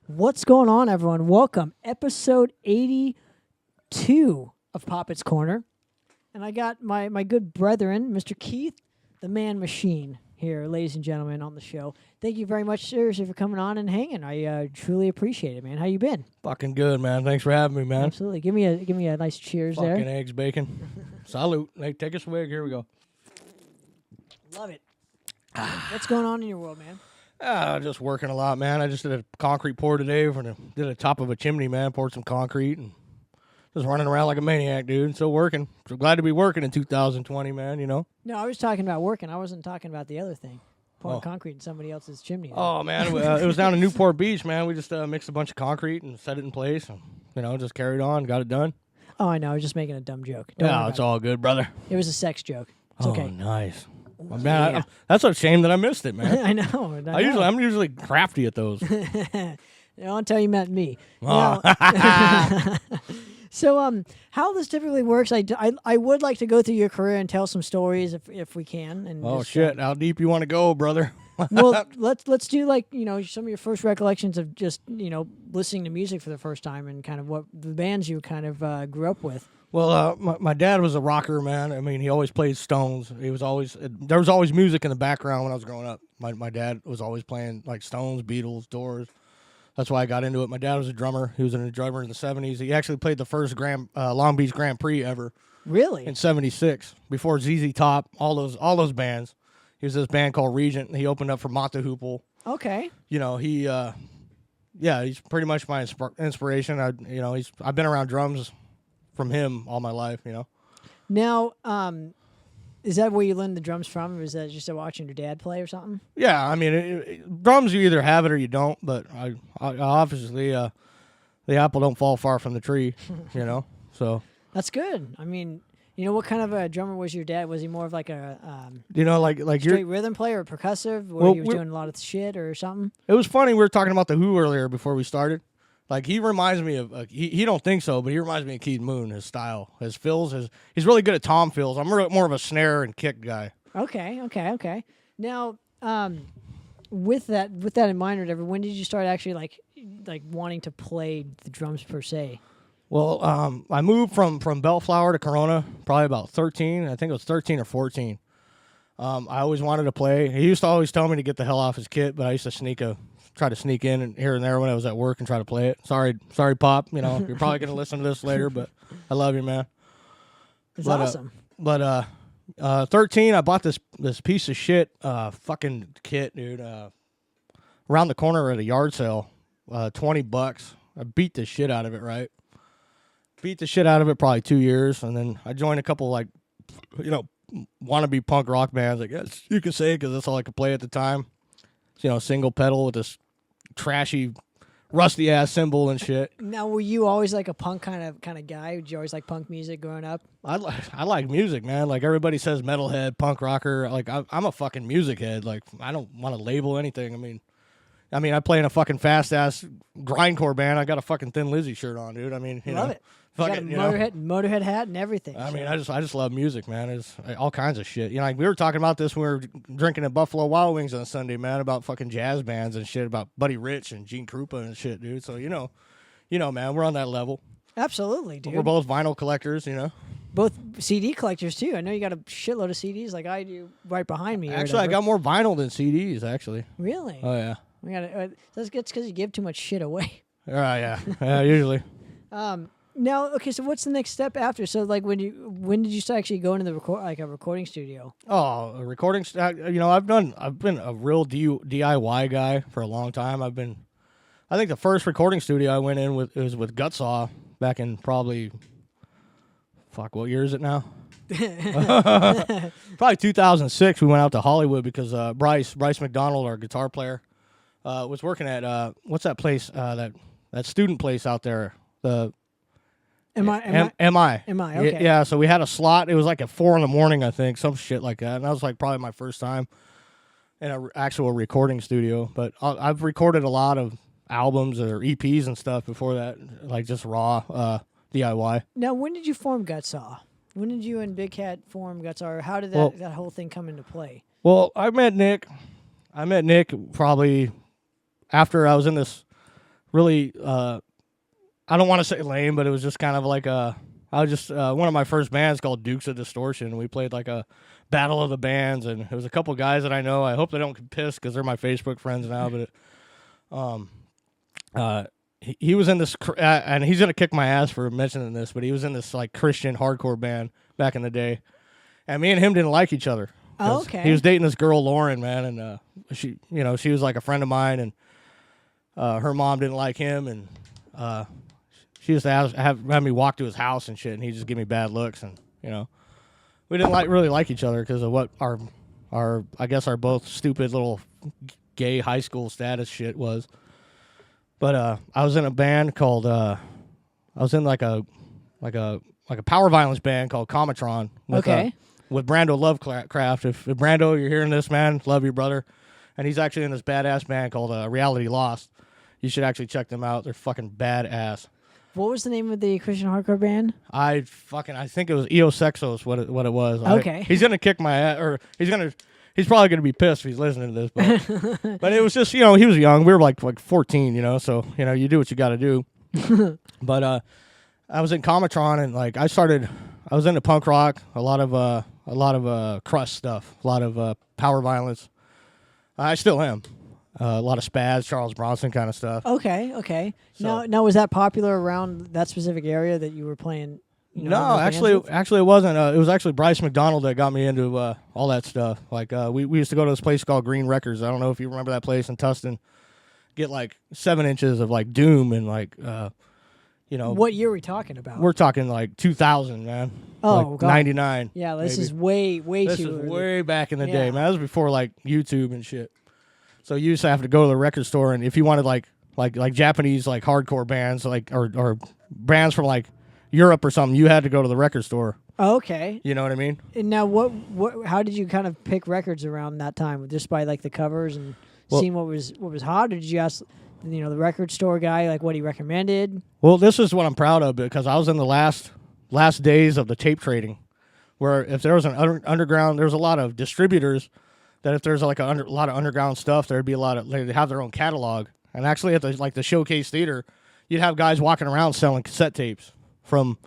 What's going on, everyone? Welcome, episode 82 of Poppitt's Corner. And I got my good brethren, Mr. Keith, the man machine, here, ladies and gentlemen, on the show. Thank you very much, seriously, for coming on and hanging. I truly appreciate it, man. How you been? Fucking good, man. Thanks for having me, man. Absolutely. Give me a nice cheers Fucking there. eggs, bacon. Salute. Hey, take a swig. Here we go. Love it. What's going on in your world, man? Just working a lot, man. I just did a concrete pour today. Did a top of a chimney, man. Poured some concrete and just running around like a maniac, dude. Still working. So glad to be working in 2020, man, you know? No, I was talking about working. I wasn't talking about the other thing. Pouring concrete in somebody else's chimney. Oh, man. It was down in Newport Beach, man. We just mixed a bunch of concrete and set it in place. And, just carried on. Got it done. Oh, I know. I was just making a dumb joke. Don't worry No, about it's all good, brother. it. It was a sex joke. It's Oh, okay. nice. Well, man, that's a shame that I missed it, man. I know. I'm usually crafty at those. Until you met me. Oh. Now, so, how this typically works, I would like to go through your career and tell some stories if we can. And Oh, just, shit. How deep you want to go, brother? well, let's do some of your first recollections of just listening to music for the first time and kind of what the bands you kind of grew up with. Well, my dad was a rocker, man. I mean, he always played Stones. There was always music in the background when I was growing up. My dad was always playing like Stones, Beatles, Doors. That's why I got into it. My dad was a drummer. He was a drummer in the 70s. He actually played the first Long Beach Grand Prix ever. Really? In 76, before ZZ Top, all those bands. He was this band called Regent, and he opened up for Mata Hoople. Okay. He's pretty much my inspiration. I've been around drums from him all my life, Now, is that where you learned the drums from, or is that just watching your dad play or something? Yeah, I mean, drums, you either have it or you don't, but I obviously, the apple don't fall far from the tree, so. That's good. I mean, what kind of a drummer was your dad? Was he more of like a like straight rhythm player or percussive, where he was doing a lot of shit or something? It was funny, we were talking about The Who earlier before we started. Like, he reminds me of, he don't think so, but he reminds me of Keith Moon, his style, his fills. He's really good at tom fills. I'm more of a snare and kick guy. Okay. Now, with that in mind or whatever, when did you start actually like wanting to play the drums per se? Well, I moved from Bellflower to Corona probably about 13. I think it was 13 or 14. I always wanted to play. He used to always tell me to get the hell off his kit, but I used to try to sneak in and here and there when I was at work and try to play it. Sorry, Pop. You're probably gonna listen to this later, but I love you, man. It's awesome. 13, I bought this piece of shit fucking kit, dude. Around the corner at a yard sale, $20. I beat the shit out of it, right? Beat the shit out of it probably 2 years, and then I joined a couple wannabe punk rock bands. I guess you could say, because that's all I could play at the time. Single pedal with this trashy, rusty ass cymbal and shit. Now, were you always like a punk kind of guy? Did you always like punk music growing up? I like music, man. Like, everybody says metalhead, punk rocker. Like, I'm a fucking music head. Like, I don't want to label anything. I mean, I play in a fucking fast ass grindcore band. I got a fucking Thin Lizzy shirt on, dude. I mean, love it. You got a Motorhead hat and everything. I mean, I just love music, man. It's all kinds of shit. Like, we were talking about this when we were drinking at Buffalo Wild Wings on Sunday, man, about fucking jazz bands and shit, about Buddy Rich and Gene Krupa and shit, dude. So man, we're on that level. Absolutely, dude. We're both vinyl collectors, Both CD collectors too. I know you got a shitload of CDs like I do right behind me. Actually, I got more vinyl than CDs. Actually. Really? Oh yeah. We got that's because you give too much shit away. Yeah. Usually. Now, okay, so what's the next step after? So, like, when did you start actually going to a recording studio? Oh, a recording. I've been a real DIY guy for a long time. I think the first recording studio I went in was with Gutsaw back in probably, what year is it now? Probably 2006. We went out to Hollywood because Bryce McDonald, our guitar player, was working at what's that place? That student place out there. The Am I? Okay. Yeah, so we had a slot. It was like at 4 a.m, I think, some shit like that. And that was like probably my first time in an actual recording studio. But I've recorded a lot of albums or EPs and stuff before that, like just raw DIY. Now, when did you form Gutsaw? When did you and Big Cat form Gutsaw? Or how did that whole thing come into play? Well, I met Nick probably after I was in this really. I don't want to say lame, but it was just kind of like I was just one of my first bands called Dukes of Distortion. We played like a battle of the bands, and it was a couple guys that I know. I hope they don't get pissed because they're my Facebook friends now. But he was in this, and he's gonna kick my ass for mentioning this, but he was in this like Christian hardcore band back in the day, and me and him didn't like each other. Oh, okay. He was dating this girl Lauren, man, and she was like a friend of mine, and her mom didn't like him, and she used to have me walk to his house and shit, and he'd just give me bad looks, and we didn't really like each other because of what our I guess our both stupid little gay high school status shit was. But I was in a band called I was in like a power violence band called Comatron. With Brando Lovecraft. If Brando, you're hearing this, man, love you, brother. And he's actually in this badass band called Reality Lost. You should actually check them out. They're fucking badass. What was the name of the Christian hardcore band? I think it was Eos Exos. What it was. Okay. He's gonna kick my ass, or he's probably gonna be pissed if he's listening to this. But but it was just he was young. We were like 14, so you do what you got to do. But I was in Comatron, and like I was into punk rock, a lot of crust stuff, a lot of power violence. I still am. A lot of Spaz, Charles Bronson kind of stuff. Okay. So, now was that popular around that specific area that you were playing? No, actually it wasn't. It was actually Bryce McDonald that got me into all that stuff. Like we used to go to this place called Green Records. I don't know if you remember that place in Tustin. Get like 7 inches of like doom and like What year are we talking about? We're talking like 2000, man. Oh, like God. 99. Yeah, this maybe. is way This too is early. way back in the Yeah. day, man. That was before like YouTube and shit. So you used to have to go to the record store, and if you wanted like Japanese like hardcore bands like or bands from like Europe or something, you had to go to the record store. Okay. You know what I mean? And now how did you kind of pick records around that time? Just by like the covers and seeing what was hot, or did you ask the record store guy like what he recommended? Well, this is what I'm proud of because I was in the last days of the tape trading, where if there was an underground, there's a lot of distributors that if there's like a lot of underground stuff, there'd be a lot of they have their own catalog. And actually at the Showcase Theater, you'd have guys walking around selling cassette tapes from.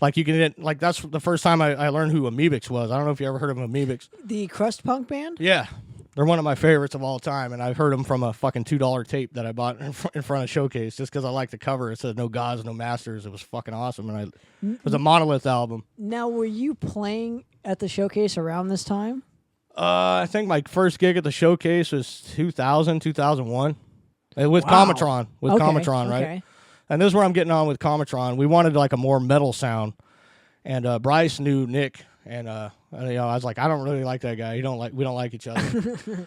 Like you can get, like that's the first time I learned who Amoebix was. I don't know if you ever heard of Amoebix. The crust punk band? Yeah, they're one of my favorites of all time, and I've heard them from a fucking $2 tape that I bought in front of Showcase just because I liked the cover. It said "No Gods, No Masters." It was fucking awesome, and it was a Monolith album. Now, were you playing at the Showcase around this time? I think my first gig at the Showcase was 2000, 2001, with Wow. Comatron, right? Okay. And this is where I'm getting on with Comatron. We wanted like a more metal sound, and Bryce knew Nick, and I was like, I don't really like that guy. We don't like each other.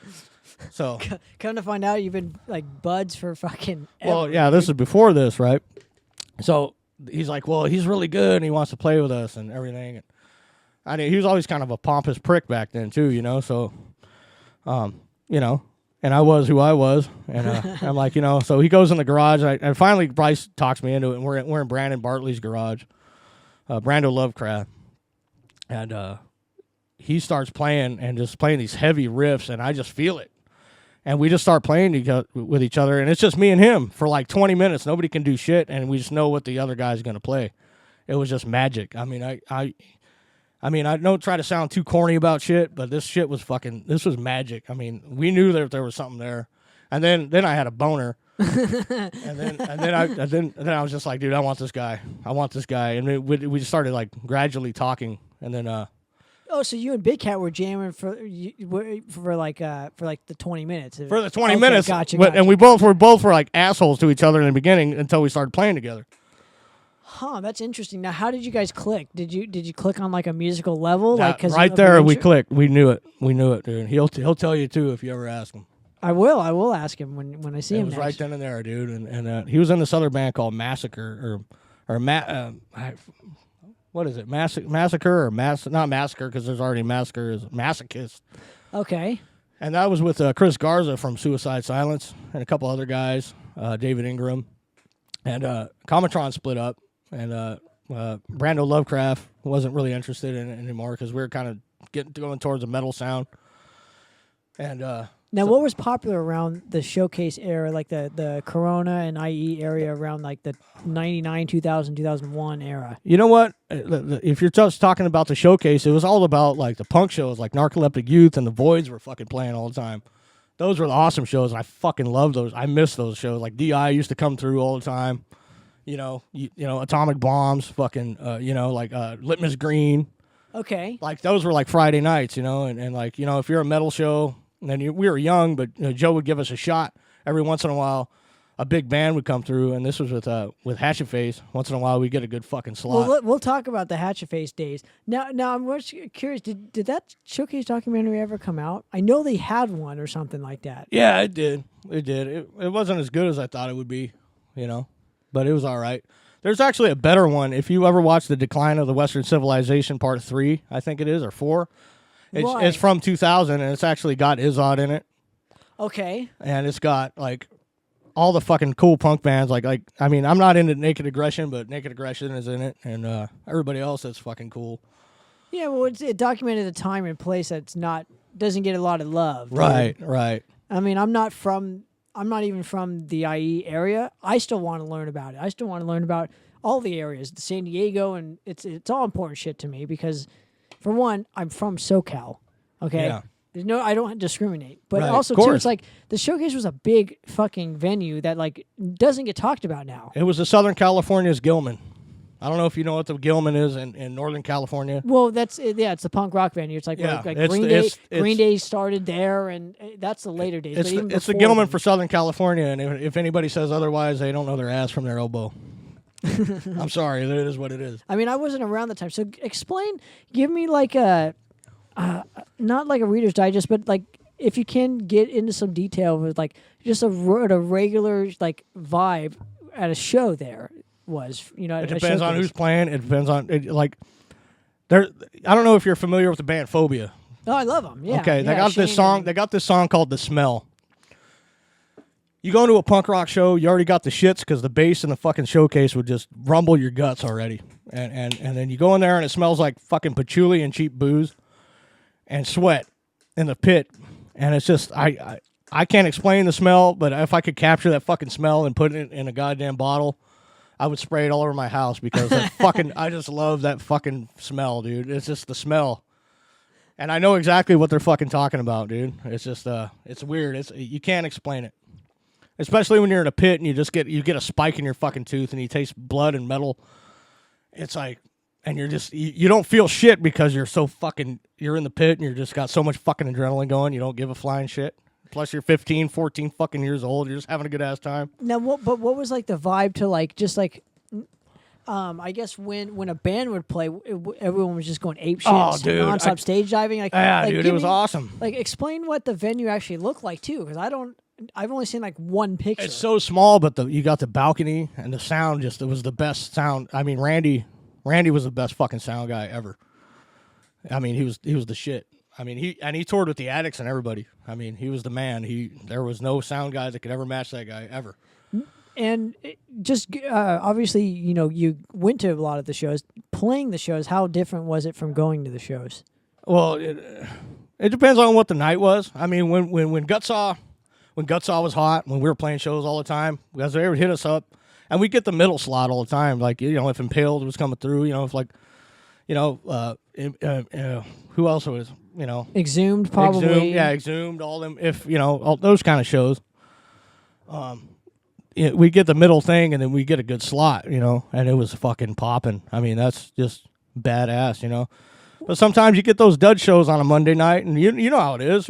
So Come to find out, you've been like buds for fucking ever. well, yeah, this is before this, right? So he's like, well, he's really good, and he wants to play with us and everything. And I mean, he was always kind of a pompous prick back then too, So, and I was who I was, and I'm like, so he goes in the garage, and finally Bryce talks me into it, and we're in Brandon Bartley's garage, Brando Lovecraft, and he starts playing and just playing these heavy riffs, and I just feel it, and we just start playing with each other, and it's just me and him for like 20 minutes. Nobody can do shit, and we just know what the other guy's gonna play. It was just magic. I mean, I don't try to sound too corny about shit, but this was magic. I mean, we knew that there was something there. And then I had a boner. and then I was just like, dude, I want this guy. And we just started like gradually talking. And then Oh, so you and Big Cat were jamming for like the 20 minutes. For the 20 Okay, minutes, gotcha. and we both were like assholes to each other in the beginning until we started playing together. Huh, that's interesting. Now, how did you guys click? Did you click on like a musical level? Yeah, Like, 'cause right of there, the we intro? clicked. We knew it, dude. He'll tell you too if you ever ask him. I will ask him when I see It him was next. right then and there, dude. And he was in this other band called Massacre what is it? Massacre or not Massacre because there's already Massacre is Masochist. Okay. And that was with Chris Garza from Suicide Silence and a couple other guys, David Ingram, and Comatron split up, and Brando Lovecraft wasn't really interested in it anymore because we were kind of going towards a metal sound, and Now, what was popular around the showcase era, like the Corona and IE area around like the 99, 2000, 2001 era? You know what? If you're just talking about the showcase, it was all about like the punk shows, like Narcoleptic Youth and the Voids were fucking playing all the time. Those were the awesome shows, and I fucking love those. I miss those shows. Like DI used to come through all the time. You know, Atomic Bombs, fucking, Litmus Green. Okay. Like those were like Friday nights, and like, if you're a metal show, and then we were young, but Joe would give us a shot every once in a while. A big band would come through, and this was with Hatchet Face. Once in a while, we get a good fucking slot. Well, we'll talk about the Hatchet Face days. Now I'm curious. Did that showcase documentary ever come out? I know they had one or something like that. Yeah, it did. It did. It wasn't as good as I thought it would be, but it was all right. There's actually a better one. If you ever watch The Decline of the Western Civilization Part 3, I think it is, or 4. It's from 2000, and it's actually got Izzod in it. Okay. And it's got, like, all the fucking cool punk bands. I'm not into Naked Aggression, but Naked Aggression is in it, and everybody else that's fucking cool. Yeah, well, it documented a time and place doesn't get a lot of love. Right, dude. right. I mean, I'm not even from the IE area. I still want to learn about it. I still want to learn about all the areas, the San Diego, and it's all important shit to me because, for one, I'm from SoCal. Okay. Yeah. I don't discriminate, but Right, also of course. too, it's like the showcase was a big fucking venue that like doesn't get talked about now. It was the Southern California's Gilman. I don't know if you know what the Gilman is in Northern California. Well, it's the punk rock venue. It's like, Green Day started there, and that's the later days. It's the Gilman for Southern California, and if anybody says otherwise, they don't know their ass from their elbow. I'm sorry, it is what it is. I mean, I wasn't around the time, so give me like not like a Reader's Digest, but like if you can get into some detail with like just a regular like vibe at a show there was, It depends on who's playing. It depends on there. I don't know if you're familiar with the band Phobia. Oh, I love them. Yeah. Okay, they got this song. They got this song called "The Smell." You go into a punk rock show, you already got the shits because the bass in the fucking showcase would just rumble your guts already, and then you go in there and it smells like fucking patchouli and cheap booze, and sweat in the pit, and it's just I can't explain the smell, but if I could capture that fucking smell and put it in a goddamn bottle, I would spray it all over my house because I just love that fucking smell, dude. It's just the smell. And I know exactly what they're fucking talking about, dude. It's just it's weird. You can't explain it. Especially when you're in a pit and you get a spike in your fucking tooth and you taste blood and metal. It's like, and you don't feel shit because you're in the pit and you're just got so much fucking adrenaline going. You don't give a flying shit. Plus you're 15, 14 fucking years old. You're just having a good ass time. Now, what was like the vibe to like just like, I guess when a band would play, everyone was just going ape shit, nonstop stage diving. Dude, it was awesome. Like, explain what the venue actually looked like too, because I've only seen like one picture. It's so small, but you got the balcony and the sound. It was the best sound. I mean, Randy was the best fucking sound guy ever. I mean, he was the shit. I mean, he toured with the Addicts and everybody. I mean, he was the man. There was no sound guy that could ever match that guy ever. And obviously, you went to a lot of the shows. Playing the shows, how different was it from going to the shows? Well, it depends on what the night was. I mean, when Gutsaw was hot, when we were playing shows all the time, because they would hit us up, and we'd get the middle slot all the time. Like, if Impaled was coming through, if like, who else was, Exhumed, probably. Exhumed, all them, all those kind of shows. We get the middle thing, and then we get a good slot, and it was fucking popping. I mean, that's just badass, But sometimes you get those dud shows on a Monday night, and you know how it is.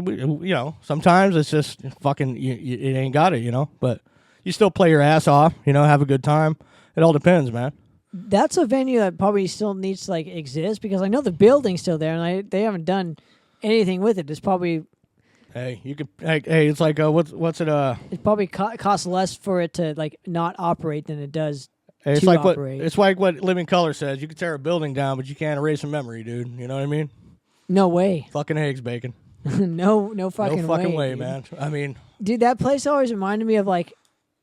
Sometimes it's just fucking, it ain't got it, But you still play your ass off, have a good time. It all depends, man. That's a venue that probably still needs to, like, exist, because I know the building's still there, and they haven't done anything with it. It's probably... Hey, you could. Hey, it's like what's it? It probably costs less for it to like not operate than it does. It's to like operate. It's like what Living Color says. You can tear a building down, but you can't erase a memory, dude. You know what I mean? No way. Fucking eggs, bacon. no fucking way, dude. man. I mean, dude, that place always reminded me of like,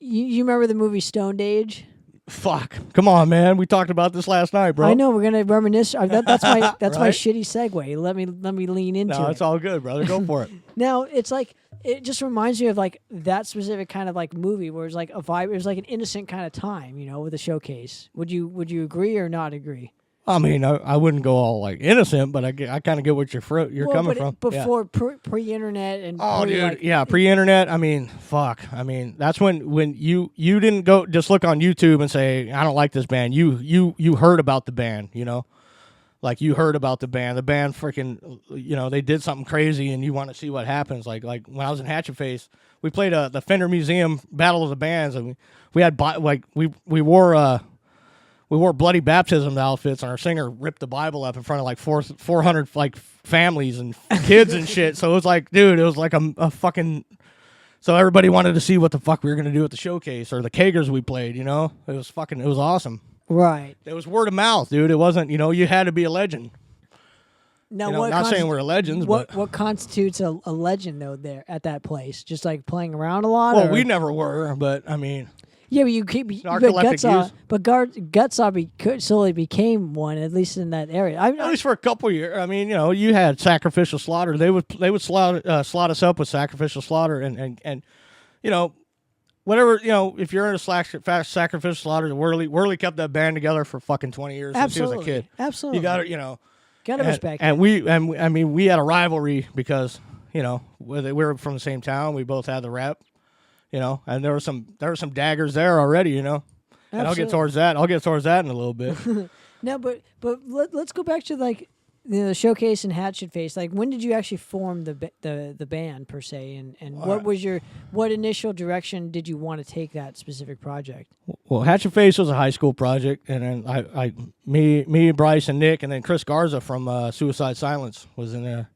you remember the movie Stoned Age? Fuck. Come on, man. We talked about this last night, bro. I know we're gonna reminisce. That's my my Right? shitty segue. Let me lean into No, it. it's all good, brother. Go for it. Now it's like it just reminds me of like that specific kind of like movie where it's like a vibe. It was like an innocent kind of time, with a showcase. Would you agree or not agree? I mean, I wouldn't go all like innocent, but I kind of get what you're coming from. Before pre-internet and dude, pre-internet. I mean, fuck. I mean, that's when you didn't go just look on YouTube and say I don't like this band. You heard about the band, like you heard about the band. The band freaking, they did something crazy, and you want to see what happens. Like when I was in Hatchet Face, we played the Fender Museum Battle of the Bands, and we had we wore bloody baptism outfits, and our singer ripped the Bible up in front of like 400 like families and kids and shit. So it was like, dude, it was like a fucking. So everybody wanted to see what the fuck we were gonna do at the showcase or the kegers we played. It was awesome. Right. It was word of mouth, dude. It wasn't, you had to be a legend. Now, not saying we're legends, but what constitutes a legend though there at that place? Just like playing around a lot. Well, or? we never were, but I mean. Yeah, but you keep our collective use. But Gutsaw slowly became one, at least in that area. At least for a couple years. I mean, you had sacrificial slaughter. They would slot us up with sacrificial slaughter, and whatever, if you're into sacrificial slaughter, Worley kept that band together for fucking 20 years since he was a kid. Absolutely, you got to gotta respect. And we had a rivalry because we were from the same town. We both had the rep. And there were some daggers there already, And I'll get towards that. in a little bit. No, but let's go back to like the showcase and Hatchet Face. Like, when did you actually form the band per se, and what initial direction did you want to take that specific project? Well, Hatchet Face was a high school project, and then me, Bryce, and Nick, and then Chris Garza from Suicide Silence was in there.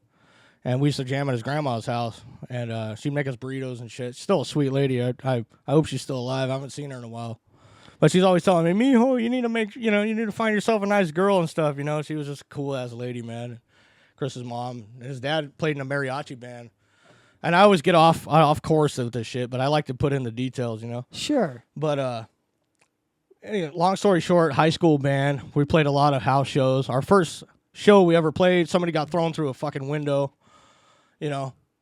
And we used to jam at his grandma's house, and she'd make us burritos and shit. She's still a sweet lady. I hope she's still alive. I haven't seen her in a while, but she's always telling me, "Mijo, you need to you need to find yourself a nice girl and stuff." She was just a cool ass lady, man. Chris's mom, his dad played in a mariachi band, and I always get off course with this shit, but I like to put in the details, Sure. But anyway, long story short, high school band. We played a lot of house shows. Our first show we ever played, somebody got thrown through a fucking window.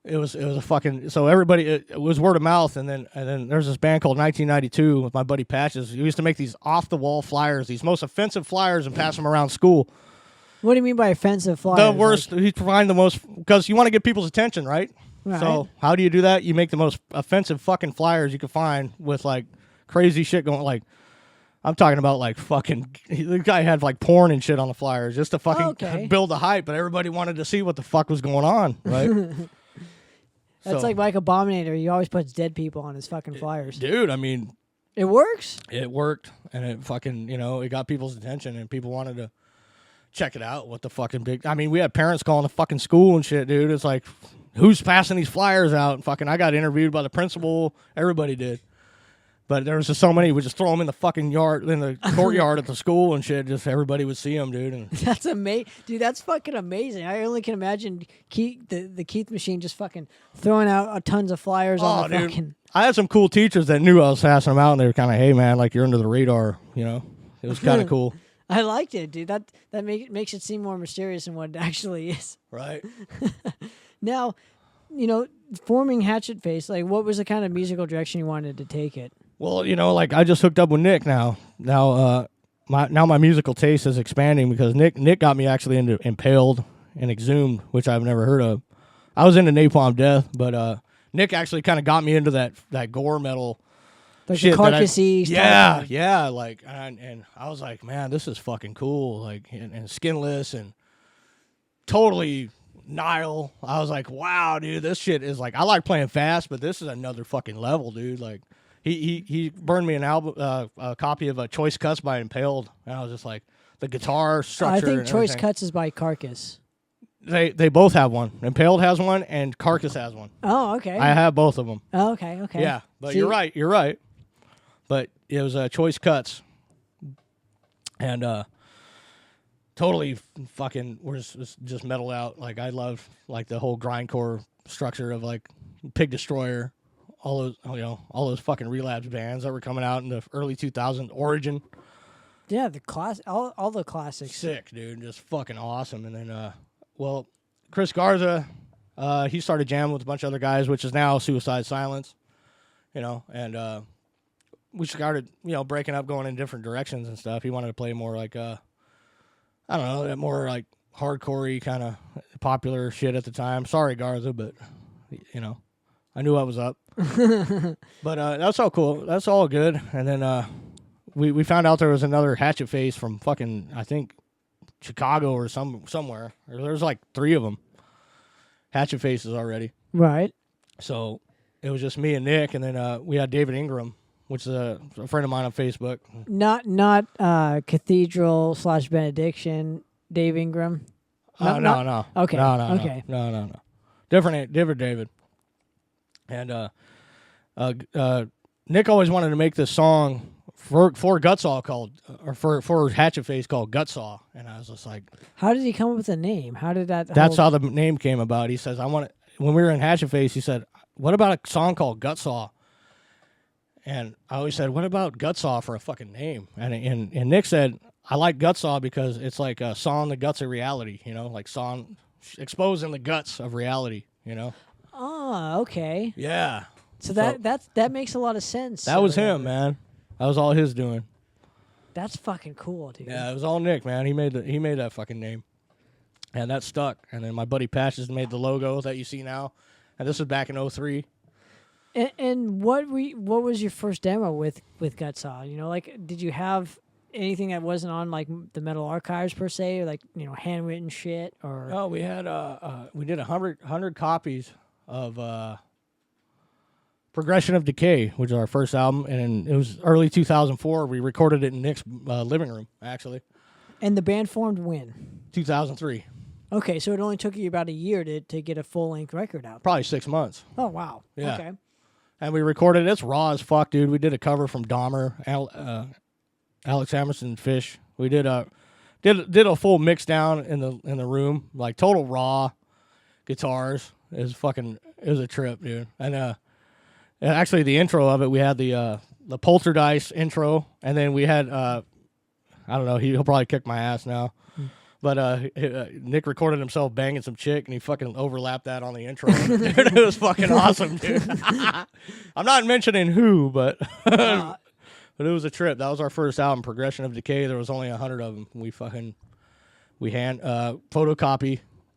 It was a fucking, so everybody, it was word of mouth, and then there's this band called 1992 with my buddy Patches. We used to make these off the wall flyers, these most offensive flyers, and pass them around school. What do you mean by offensive flyers? The worst. He's providing the most, because you want to get people's attention, right? So how do you do that? You make the most offensive fucking flyers you can find with like crazy shit going, like, I'm talking about like fucking, the guy had like porn and shit on the flyers just to fucking build the hype, but everybody wanted to see what the fuck was going on, right? That's like Mike Abominator. He always puts dead people on his fucking flyers. Dude, I mean. It works? It worked, and it fucking, it got people's attention, and people wanted to check it out. What the fucking big, I mean, we had parents calling the fucking school and shit, dude. It's like, who's passing these flyers out? And fucking, I got interviewed by the principal. Everybody did. But there was just so many. We just throw them in the fucking yard, in the courtyard at the school and shit. Just everybody would see them, dude. And that's amazing, dude. That's fucking amazing. I only can imagine the Keith machine just fucking throwing out tons of flyers on the fucking. I had some cool teachers that knew I was passing them out, and they were kind of, hey man, like you're under the radar, It was kind of cool. I liked it, dude. That makes it seem more mysterious than what it actually is. Right. Now, forming Hatchet Face, like, what was the kind of musical direction you wanted to take it? Well, like I just hooked up with Nick now. Now my musical taste is expanding because Nick got me actually into Impaled and Exhumed, which I've never heard of. I was into Napalm Death, but Nick actually kind of got me into that gore metal. Like shit, the carcassy stuff. Yeah, like and I was like, man, this is fucking cool, like and Skinless and totally Nile. I was like, wow, dude, this shit is like, I like playing fast, but this is another fucking level, dude. Like he burned me an album, a copy of Choice Cuts by Impaled, and I was just like, the guitar structure. I think Choice Cuts is by Carcass. They both have one. Impaled has one, and Carcass has one. Oh, okay. I have both of them. Oh, okay. Yeah, but you're right. But it was Choice Cuts, and totally fucking was just metal out. Like I love like the whole grindcore structure of like Pig Destroyer, all those fucking relapse bands that were coming out in the early 2000s. Origin. Yeah, the all the classics. Sick, dude. Just fucking awesome. And then, Chris Garza, he started jamming with a bunch of other guys, which is now Suicide Silence, and we started, breaking up, going in different directions and stuff. He wanted to play more like, I don't know, more like hardcore-y kind of popular shit at the time. Sorry, Garza, but, I knew I was up. But that's all cool. That's all good. And then we found out there was another Hatchet Face from fucking, I think, Chicago or somewhere. There's like 3 of them. Hatchet Faces already. Right. So it was just me and Nick, and then we had David Ingram, which is a friend of mine on Facebook. Not Cathedral / Benediction, Dave Ingram. No. Okay. Okay. No. Different David. And Nick always wanted to make this song for Gutsaw for Hatchet Face called Gutsaw, and I was just like, how did he come up with the name? How did that? That's how the name came about. He says, when we were in Hatchet Face, he said, what about a song called Gutsaw? And I always said, what about Gutsaw for a fucking name? And Nick said, I like Gutsaw because it's like a sawing the guts of reality, like sawing, exposing the guts of reality, Oh, okay. Yeah. So that makes a lot of sense. That was him, man. That was all his doing. That's fucking cool, dude. Yeah, it was all Nick, man. He made that fucking name, and that stuck. And then my buddy Patches made the logo that you see now, and this was back in 2003. And what was your first demo with Gutsaw? Did you have anything that wasn't on like the Metal Archives per se, or like handwritten shit? Or oh, we had we did 100 copies of Progression of Decay, which is our first album, and it was early 2004. We recorded it in Nick's living room, actually. And the band formed when? 2003. Okay, so it only took you about a year to get a full-length record out. Probably 6 months. Oh, wow. Yeah. Okay. And we recorded it. It's raw as fuck, dude. We did a cover from Dahmer, Alex Emerson, Fish. We did a full mix down in the room, like total raw guitars. It was a trip, dude. And actually, the intro of it, we had the Poltergeist intro, and then we had I don't know, he'll probably kick my ass now, but Nick recorded himself banging some chick, and he fucking overlapped that on the intro. Dude, it was fucking awesome, dude. I'm not mentioning who, but but it was a trip. That was our first album, Progression of Decay. There was only 100 of them. We photocopy.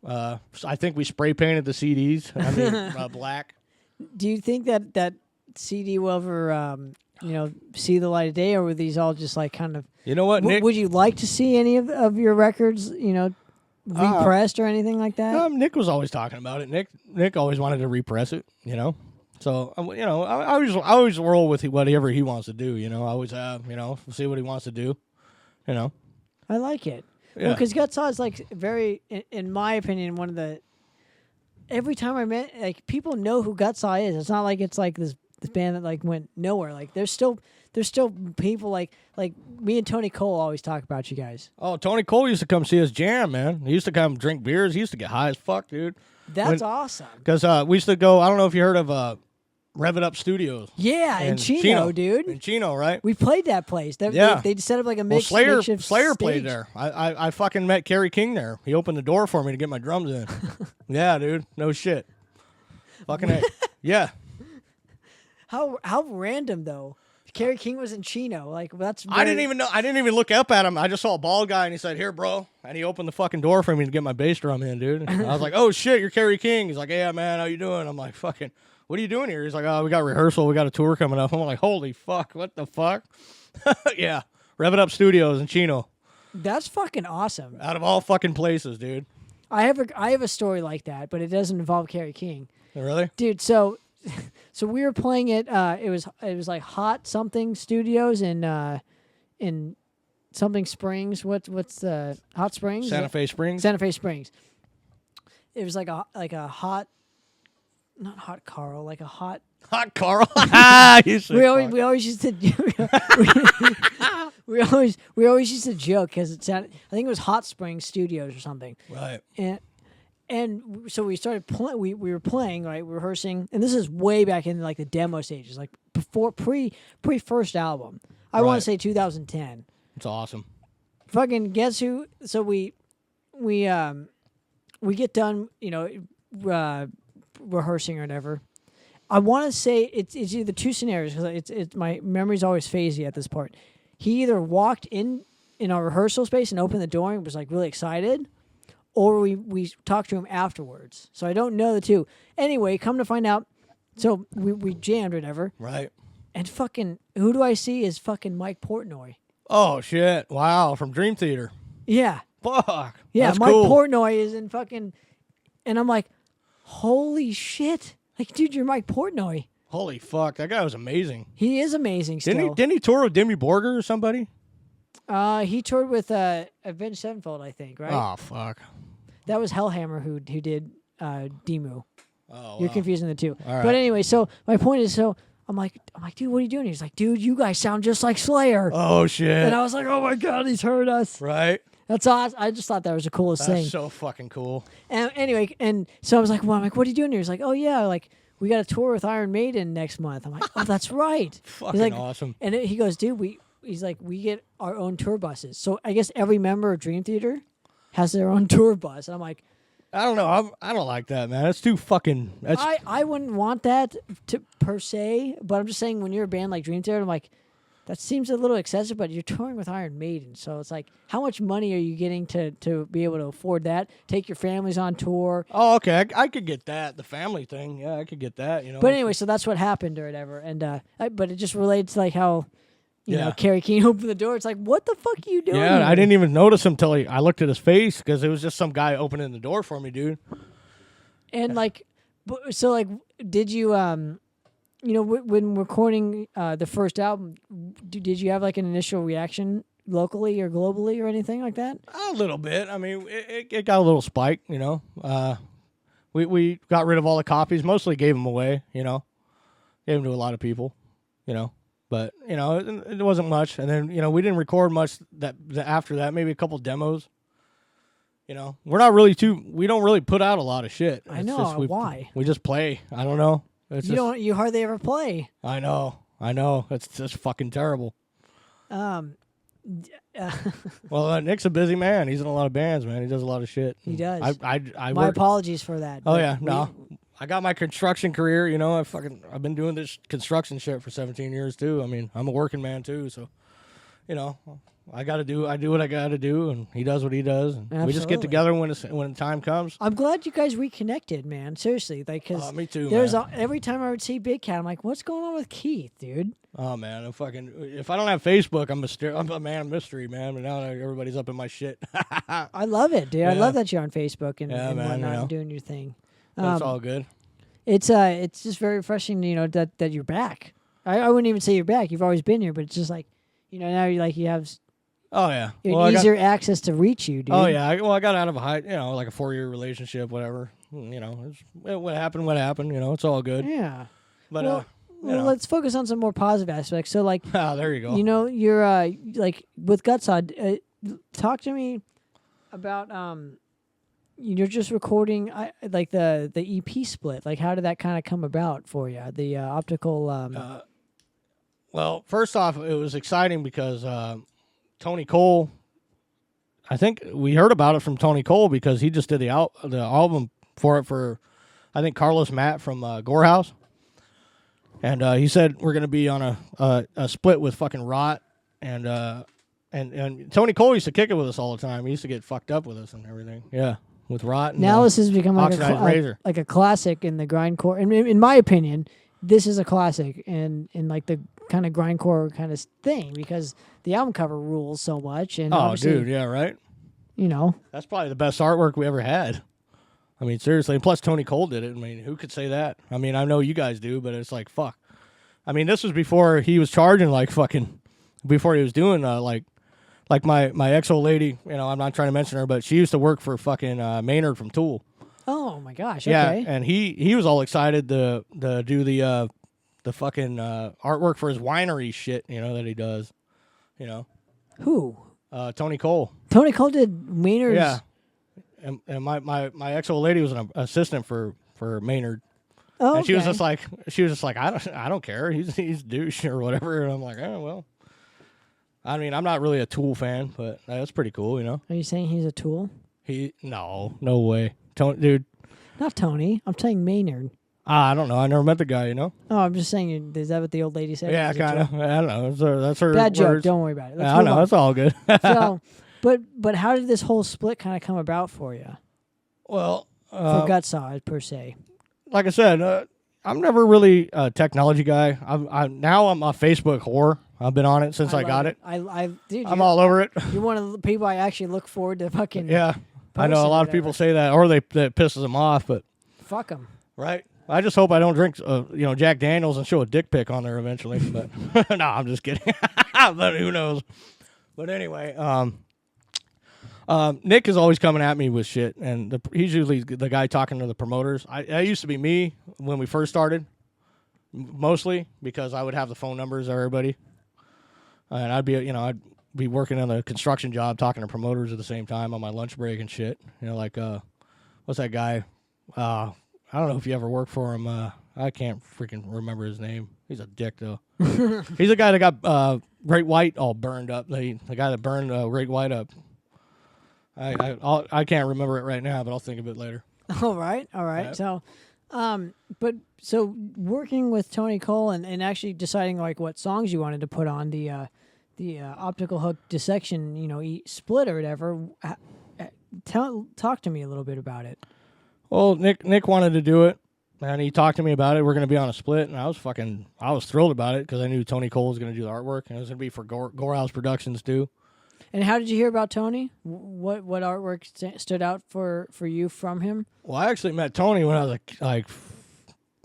I think we spray painted the CDs. I mean, black. Do you think that CD will ever, see the light of day, or were these all just like kind of? You know what, Nick? Would you like to see any of your records, repressed or anything like that? Nick was always talking about it. Nick always wanted to repress it. So I always roll with whatever he wants to do. I always have. See what he wants to do. I like it. Yeah. Well, because Gutsaw is like very, in my opinion, one of the. Every time I met, like, people know who Gutsaw is. It's not like it's like this band that like went nowhere. Like there's still people like me and Tony Cole always talk about you guys. Oh, Tony Cole used to come see us jam, man. He used to come drink beers. He used to get high as fuck, dude. That's awesome. Because we used to go. I don't know if you heard of Rev It Up Studios. Yeah, in Chino, dude. In Chino, right? We played that place. They set up like a Slayer makeshift played stage. there. I fucking met Kerry King there. He opened the door for me to get my drums in. Yeah, dude. No shit. Fucking A. Yeah. How random though. Kerry King was in Chino. Like that's. I didn't even know. I didn't even look up at him. I just saw a bald guy, and he said, "Here, bro," and he opened the fucking door for me to get my bass drum in, dude. And I was like, "Oh shit, you're Kerry King." He's like, "Yeah, man, how you doing?" I'm like, "Fucking, what are you doing here?" He's like, "Oh, we got rehearsal. We got a tour coming up." I'm like, "Holy fuck, what the fuck?" Yeah, Rev It Up Studios in Chino. That's fucking awesome. Out of all fucking places, dude. I have a story like that, but it doesn't involve Kerry King. Really, dude? So we were playing it. It was like Hot Something Studios in something Springs. What's the Hot Springs? Santa Fe Springs. Santa Fe Springs. It was like a hot, not hot Carl, like a hot. Hot Carl. we always used to we always used to joke because it sounded. I think it was Hot Springs Studios or something. Right. so we started playing. We were playing, right, rehearsing, and this is way back in like the demo stages, like before pre first album. I want Right. to say 2010. It's awesome. Fucking guess who? So we get done, rehearsing or whatever. I want to say it's either two scenarios because it's my memory's always phasey at this part. He either walked in our rehearsal space and opened the door and was like really excited, or we talked to him afterwards. So I don't know the two. Anyway, come to find out, so we jammed or whatever. Right. And fucking, who do I see is fucking Mike Portnoy. Oh, shit. Wow. From Dream Theater. Yeah. Fuck. Yeah, That's Mike cool. Portnoy is in fucking, and I'm like, holy shit. Like, dude, you're Mike Portnoy. Holy fuck. That guy was amazing. He is amazing still. Didn't he tour with Demi Borger or somebody? He toured with Avenged Sevenfold, I think, right? Oh, fuck. That was Hellhammer who did Demu. Oh, You're wow. confusing the two. All right. But anyway, so my point is, so I'm like, dude, what are you doing? He's like, dude, you guys sound just like Slayer. Oh, shit. And I was like, oh my god, he's heard us. Right. That's awesome. I just thought that was the coolest thing. That's so fucking cool. And anyway, and so I was like, well, what are you doing here? He's like, oh yeah, like we got a tour with Iron Maiden next month. I'm like, oh, that's right. Fucking He's like, awesome. And he goes, dude, we get our own tour buses. So I guess every member of Dream Theater has their own tour bus. And I'm like, I don't know. I don't like that, man. That's too fucking. That's I wouldn't want that per se, but I'm just saying when you're a band like Dream Theater, I'm like, that seems a little excessive, but you're touring with Iron Maiden. So it's like, how much money are you getting to be able to afford that? Take your families on tour. Oh, okay. I could get that. The family thing. Yeah, I could get that. But anyway, so that's what happened or whatever. And but it just relates to like how, you Yeah. know, Kerry King opened the door. It's like, what the fuck are you doing? Yeah, here? I didn't even notice him till I looked at his face because it was just some guy opening the door for me, dude. And like, so like, did you when recording the first album, did you have like an initial reaction locally or globally or anything like that? A little bit. I mean, it got a little spike, you know. We got rid of all the copies. Mostly gave them away, you know. Gave them to a lot of people, you know. But, you know, it wasn't much. And then, you know, we didn't record much after that. Maybe a couple demos. You know, we don't really put out a lot of shit. I It's know. just Why? We just play. I don't know. It's You hardly ever play. I know. It's just fucking terrible. Well, Nick's a busy man. He's in a lot of bands, man. He does a lot of shit. He does. I My work. apologies for that. Oh but yeah, no. I got my construction career. You know, I've been doing this construction shit for 17 years too. I mean, I'm a working man too, so you know, I do what I got to do, and he does what he does. And we just get Absolutely. together when the time comes. I'm glad you guys reconnected, man. Seriously, like, cause Me too, there's man. every time I would see Big Cat, I'm like, what's going on with Keith, dude? Oh man, if I don't have Facebook, I'm a man of mystery, man. But now everybody's up in my shit. I love it, dude. I Yeah. love that you're on Facebook and, Yeah, and man, whatnot you know. and doing your thing. That's all good. It's just very refreshing, you know, that you're back. I wouldn't even say you're back. You've always been here, but it's just like, you know, now you have Oh yeah. Well, easier access to reach you, dude. Oh yeah. I got out of like a 4-year relationship, whatever. You know, what happened. You know, it's all good. Yeah. But Well, let's focus on some more positive aspects. So, like, oh, there you go. you know, you're like with Gutsaw. Talk to me about you're just recording like the EP split. Like, how did that kind of come about for you? The optical. Well, first off, it was exciting because Tony Cole. I think we heard about it from Tony Cole because he just did the album for I think Carlos Matt from Gorehouse. And he said we're gonna be on a split with fucking Rot, and Tony Cole used to kick it with us all the time. He used to get fucked up with us and everything. Yeah, with Rot. And, Now this has become like Oxidized Razor. like a classic in the grindcore. And in my opinion, this is a classic in like the kind of grindcore kind of thing because the album cover rules so much. And Oh, obviously, dude, yeah, right. you know, That's probably the best artwork we ever had. I mean, seriously. And plus, Tony Cole did it. I mean, who could say that? I mean, I know you guys do, but it's like, fuck. I mean, this was before he was charging like fucking, before he was doing like my ex-old lady, you know, I'm not trying to mention her, but she used to work for fucking Maynard from Tool. oh my gosh, Yeah, okay. and he was all excited to do the fucking artwork for his winery shit, you know, that he does, you know. Who? Tony Cole. Tony Cole did Maynard's. Yeah. and my ex old lady was an assistant for Maynard. Oh, And she was okay. just like, I don't care. He's douche or whatever. And I'm like, oh well. I mean, I'm not really a Tool fan, but that's pretty cool, you know. Are you saying he's a tool? No way, dude. Not Tony. I'm saying Maynard. I don't know. I never met the guy, you know. Oh, I'm just saying. Is that what the old lady said? Yeah, He's a kind of. tool? I don't know. That's her Bad joke. words. Don't worry about it. Let's I move know. on. That's all good. So, but how did this whole split kind of come about for you? Well, For Gutsaw, per se. like I said, I'm never really a technology guy. Now I'm a Facebook whore. I've been on it since I love got it. Dude, I'm all over it. You're one of the people I actually look forward to fucking. Yeah, I know a posting lot of whatever. people say that, or that pisses them off. But Fuck them. right, I just hope I don't drink, Jack Daniels and show a dick pic on there eventually. But no, I'm just kidding. But who knows? But anyway, Nick is always coming at me with shit, and he's usually the guy talking to the promoters. I used to be me when we first started, mostly because I would have the phone numbers of everybody, and I'd be working on a construction job, talking to promoters at the same time on my lunch break and shit. Like what's that guy? I don't know if you ever worked for him. I can't freaking remember his name. He's a dick though. He's the guy that got Great White all burned up. The guy that burned Great White up. I can't remember it right now, but I'll think of it later. All right. Yep. So, so working with Tony Cole and actually deciding like what songs you wanted to put on the optical hook dissection, split or whatever. Talk to me a little bit about it. Well, Nick wanted to do it, and he talked to me about it. We're going to be on a split, and I was thrilled about it because I knew Tony Cole was going to do the artwork, and it was going to be for Gorehouse Productions too. And how did you hear about Tony? What artwork stood out for you from him? Well, I actually met Tony when I was like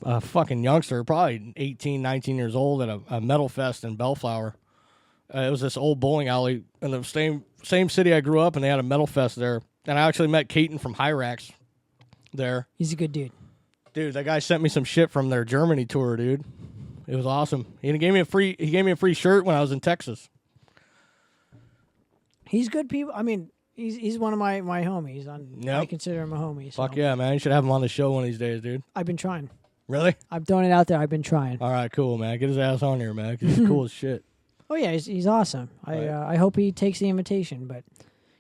a fucking youngster, probably 18, 19 years old at a metal fest in Bellflower. It was this old bowling alley in the same city I grew up, and they had a metal fest there. And I actually met Caton from Hyrax there. He's a good dude. Dude, that guy sent me some shit from their Germany tour, dude. It was awesome. He gave me a free shirt when I was in Texas. He's good people. I mean, he's one of my homies. Yep. I consider him a homie. So. Fuck yeah, man. You should have him on the show one of these days, dude. I've been trying. Really? I've thrown it out there. I've been trying. All right, cool, man. Get his ass on here, man. 'Cause he's cool as shit. Oh yeah, he's awesome. Right. I hope he takes the invitation, but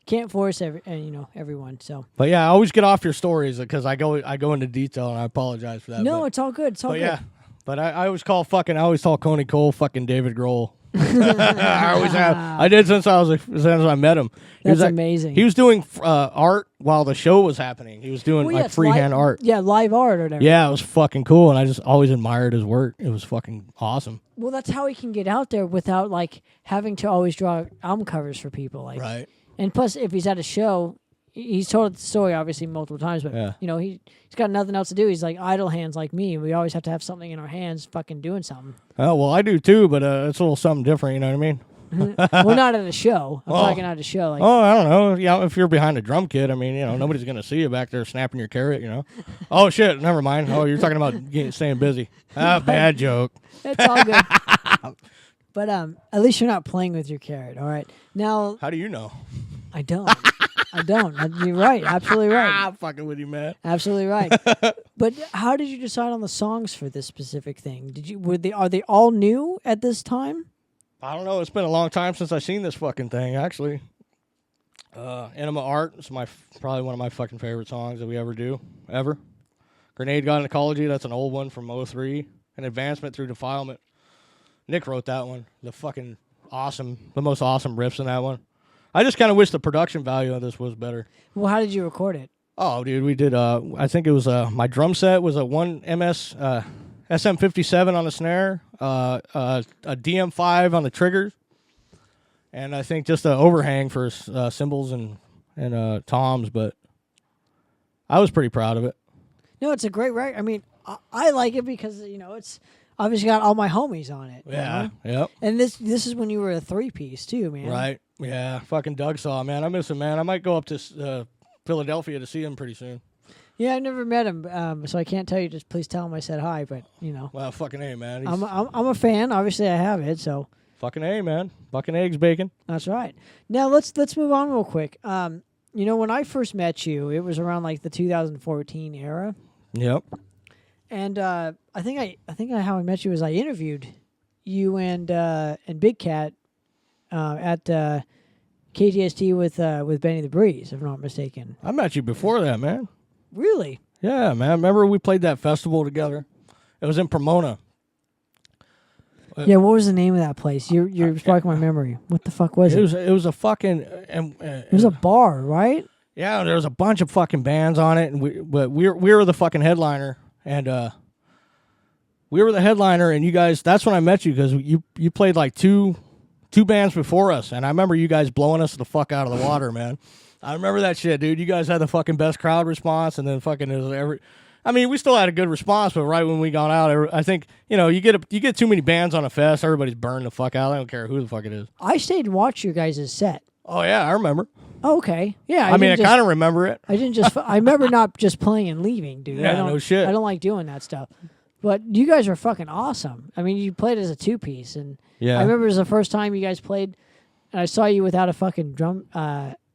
can't force everyone. So. But yeah, I always get off your stories because I go into detail, and I apologize for that. No, it's all good. It's all good. Yeah, but I always call Tony Cole fucking David Grohl. I always have. I did since I met him. That's amazing. He was doing art while the show was happening. He was doing freehand art. Yeah, live art or whatever. Yeah, it was fucking cool, and I just always admired his work. It was fucking awesome. Well, that's how he can get out there without like having to always draw album covers for people. Like, right. And plus, if he's at a show, he's told the story obviously multiple times, but Yeah. he's got nothing else to do. He's like idle hands like me. We always have to have something in our hands, fucking doing something. Oh well, I do too, but it's a little something different. You know what I mean? We're not at a show. I'm talking at a show. Like, I don't know. Yeah, if you're behind a drum kit, I mean, nobody's gonna see you back there snapping your carrot. Oh shit, never mind. Oh, you're talking about staying busy. Bad joke. it's all good. But at least you're not playing with your carrot. All right. Now, How do you know? I don't. I don't. You're right. Absolutely right. I'm fucking with you, man. Absolutely right. But how did you decide on the songs for this specific thing? Are they all new at this time? I don't know. It's been a long time since I've seen this fucking thing, actually. Enema Art is probably one of my fucking favorite songs that we ever do, ever. Grenade Gynecology, that's an old one from 03. An Advancement Through Defilement. Nick wrote that one. The most awesome riffs in that one. I just kind of wish the production value of this was better. Well, how did you record it? Oh, dude, we did, I think it was, my drum set was a 1 MS SM57 on the snare, a DM5 on the triggers, and I think just an overhang for cymbals and toms, but I was pretty proud of it. No, it's a great record. I mean, I like it because, it's obviously got all my homies on it. Yeah, yep. And this is when you were a 3-piece too, man. Right, yeah, fucking Doug Saw, man. I miss him, man. I might go up to Philadelphia to see him pretty soon. Yeah, I never met him, so I can't tell you. Just please tell him I said hi. But Well, fucking A, man. I'm a fan. Obviously, I have it. So fucking A, man. Fucking eggs, bacon. that's right. Now let's move on real quick. when I first met you, it was around like the 2014 era. Yep. And I think how I met you is I interviewed you and Big Cat at KTST with Benny the Breeze, if I'm not mistaken. I met you before that, man. Really? Yeah, man. Remember we played that festival together? It was in Pomona. Yeah, what was the name of that place? You're sparking my memory. What the fuck was it? It was a fucking. It was a bar, right? Yeah, there was a bunch of fucking bands on it, and we were the fucking headliner, and we were the headliner, and you guys. That's when I met you because you played like two bands before us, and I remember you guys blowing us the fuck out of the water, man. I remember that shit, dude. You guys had the fucking best crowd response, and then fucking I mean, we still had a good response, but right when we got out, I think you get too many bands on a fest, everybody's burned the fuck out. I don't care who the fuck it is. I stayed and watched your guys' set. Oh yeah, I remember. Oh, okay, yeah. I mean, I kind of remember it. I didn't just. I remember not just playing and leaving, dude. Yeah, no shit. I don't like doing that stuff. But you guys are fucking awesome. I mean, you played as a 2-piece, and yeah. I remember it was the first time you guys played, and I saw you without a fucking drum,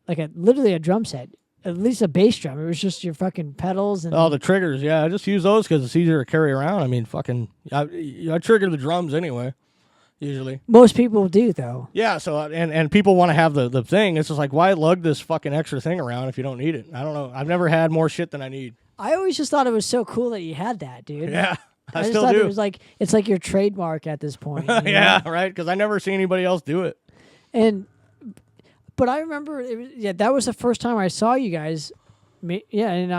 literally a drum set. At least a bass drum. It was just your fucking pedals and the triggers. Yeah, I just use those because it's easier to carry around. I mean, fucking, I trigger the drums anyway. Usually, most people do though. Yeah. So and people want to have the thing. It's just like, why lug this fucking extra thing around if you don't need it? I don't know. I've never had more shit than I need. I always just thought it was so cool that you had that, dude. Yeah. I just still thought do. It was like it's like your trademark at this point. Yeah, right. Because I never see anybody else do it. But I remember, that was the first time I saw you guys. Yeah, and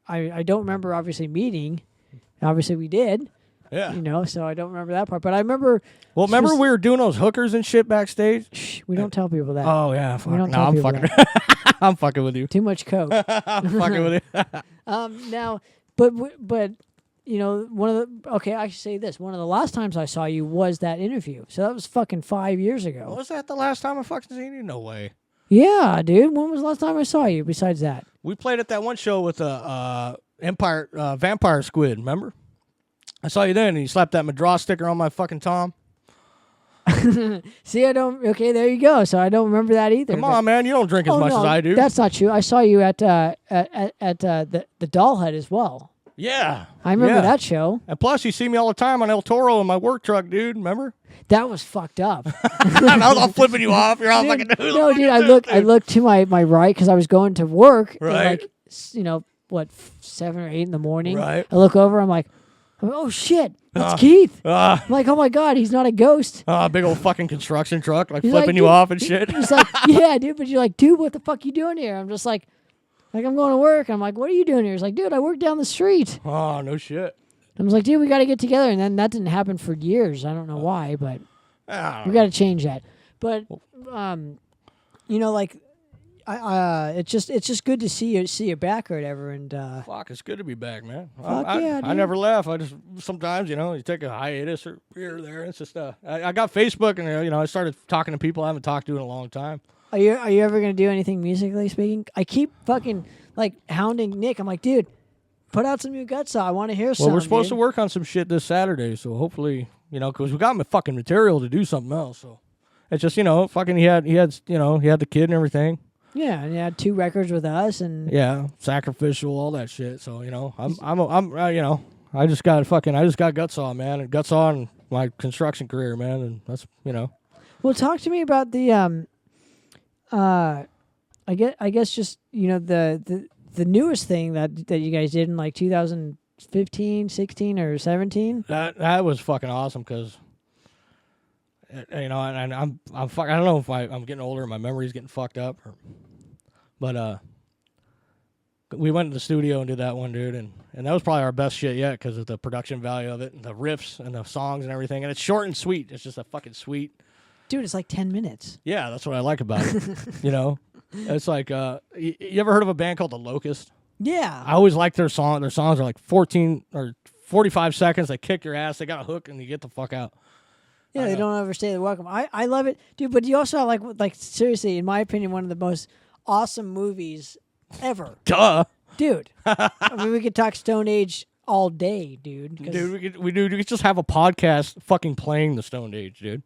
I don't remember obviously meeting. Obviously we did. Yeah. So I don't remember that part. But I remember. Well, remember we were doing those hookers and shit backstage? Shh, we don't tell people that. Oh yeah. We don't no, tell I'm people fucking. that. I'm fucking with you. Too much coke. I'm fucking with you. Now, but I should say this. One of the last times I saw you was that interview. So that was fucking 5 years ago. Was that the last time I fucking seen you? No way. Yeah, dude. When was the last time I saw you besides that? We played at that one show with Empire Vampire Squid, remember? I saw you then, and you slapped that Madras sticker on my fucking tom. See, I don't. Okay, there you go. So I don't remember that either. Come on, man. You don't drink as much as I do. That's not true. I saw you at the Doll Hut as well. Yeah. I remember that show. And plus, you see me all the time on El Toro in my work truck, dude. Remember? That was fucked up. I was all flipping you off. You're all fucking. No, dude. I looked to my right because I was going to work. Right. At, 7 or 8 in the morning. Right. I look over. I'm like, oh shit, that's Keith. I'm like, oh my god, he's not a ghost. Big old fucking construction truck, He's flipping you off and shit. He's like, yeah, dude. But you're like, dude, what the fuck you doing here? I'm just like I'm going to work. I'm like, what are you doing here? He's like, dude, I work down the street. Oh, no shit. I was like, dude, we got to get together. And then that didn't happen for years. I don't know why, but we got to change that. But, it's just good to see you back or whatever. And fuck, it's good to be back, man. I never left. I just sometimes, you take a hiatus or here or there. It's just I got Facebook and I started talking to people I haven't talked to in a long time. Are you ever gonna do anything musically speaking? I keep fucking hounding Nick. I'm like, dude, put out some new Gutsaw. I want to hear some. Well, we're supposed to work on some shit this Saturday, so hopefully, because we got fucking material to do something else. So it's just, fucking he had the kid and everything. Yeah, and he had 2 records with us and Sacrificial, all that shit. So I just got Gutsaw, man, and Gutsaw and my construction career, man, and that's Well, talk to me about the I guess just the newest thing that you guys did in 2015, 16, or 17. That was fucking awesome because and I'm I don't know if I'm getting older, my memory's getting fucked up, but we went to the studio and did that one, dude, and that was probably our best shit yet because of the production value of it and the riffs and the songs and everything, and it's short and sweet. It's just a fucking sweet. Dude, it's like 10 minutes. Yeah, that's what I like about it. It's like, you ever heard of a band called The Locust? Yeah. I always like their song. Their songs are 14 or 45 seconds. They kick your ass. They got a hook, and you get the fuck out. Yeah, they don't overstay the welcome. I love it, dude. But you also like seriously, in my opinion, one of the most awesome movies ever. Duh, dude. I mean, we could talk Stone Age all day, dude. Dude, we could just have a podcast fucking playing the Stone Age, dude.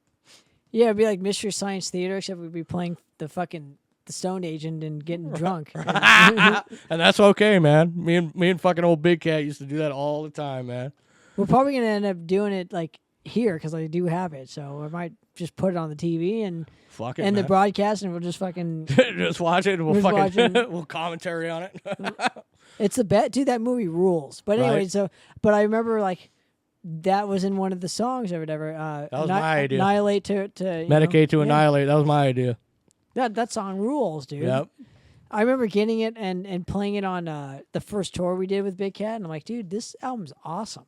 Yeah, it'd be like Mystery Science Theater, except we'd be playing the fucking the Stone Agent and getting drunk. And that's okay, man. Me and fucking old Big Cat used to do that all the time, man. We're probably gonna end up doing it like here because I do have it, so I might just put it on the TV and Fuck it, end the man. broadcast, and we'll just fucking. Just watch it. And we'll Just fucking watch it. we'll commentary on it. It's the bet, dude. That movie rules. But anyway, Right. but I remember like that was in one of the songs or whatever. That was my idea. Annihilate to you Medicate to know, yeah. annihilate. That was my idea. That song rules, dude. Yep. I remember getting it and playing it on the first tour we did with Big Cat, and I'm like, dude, this album's awesome.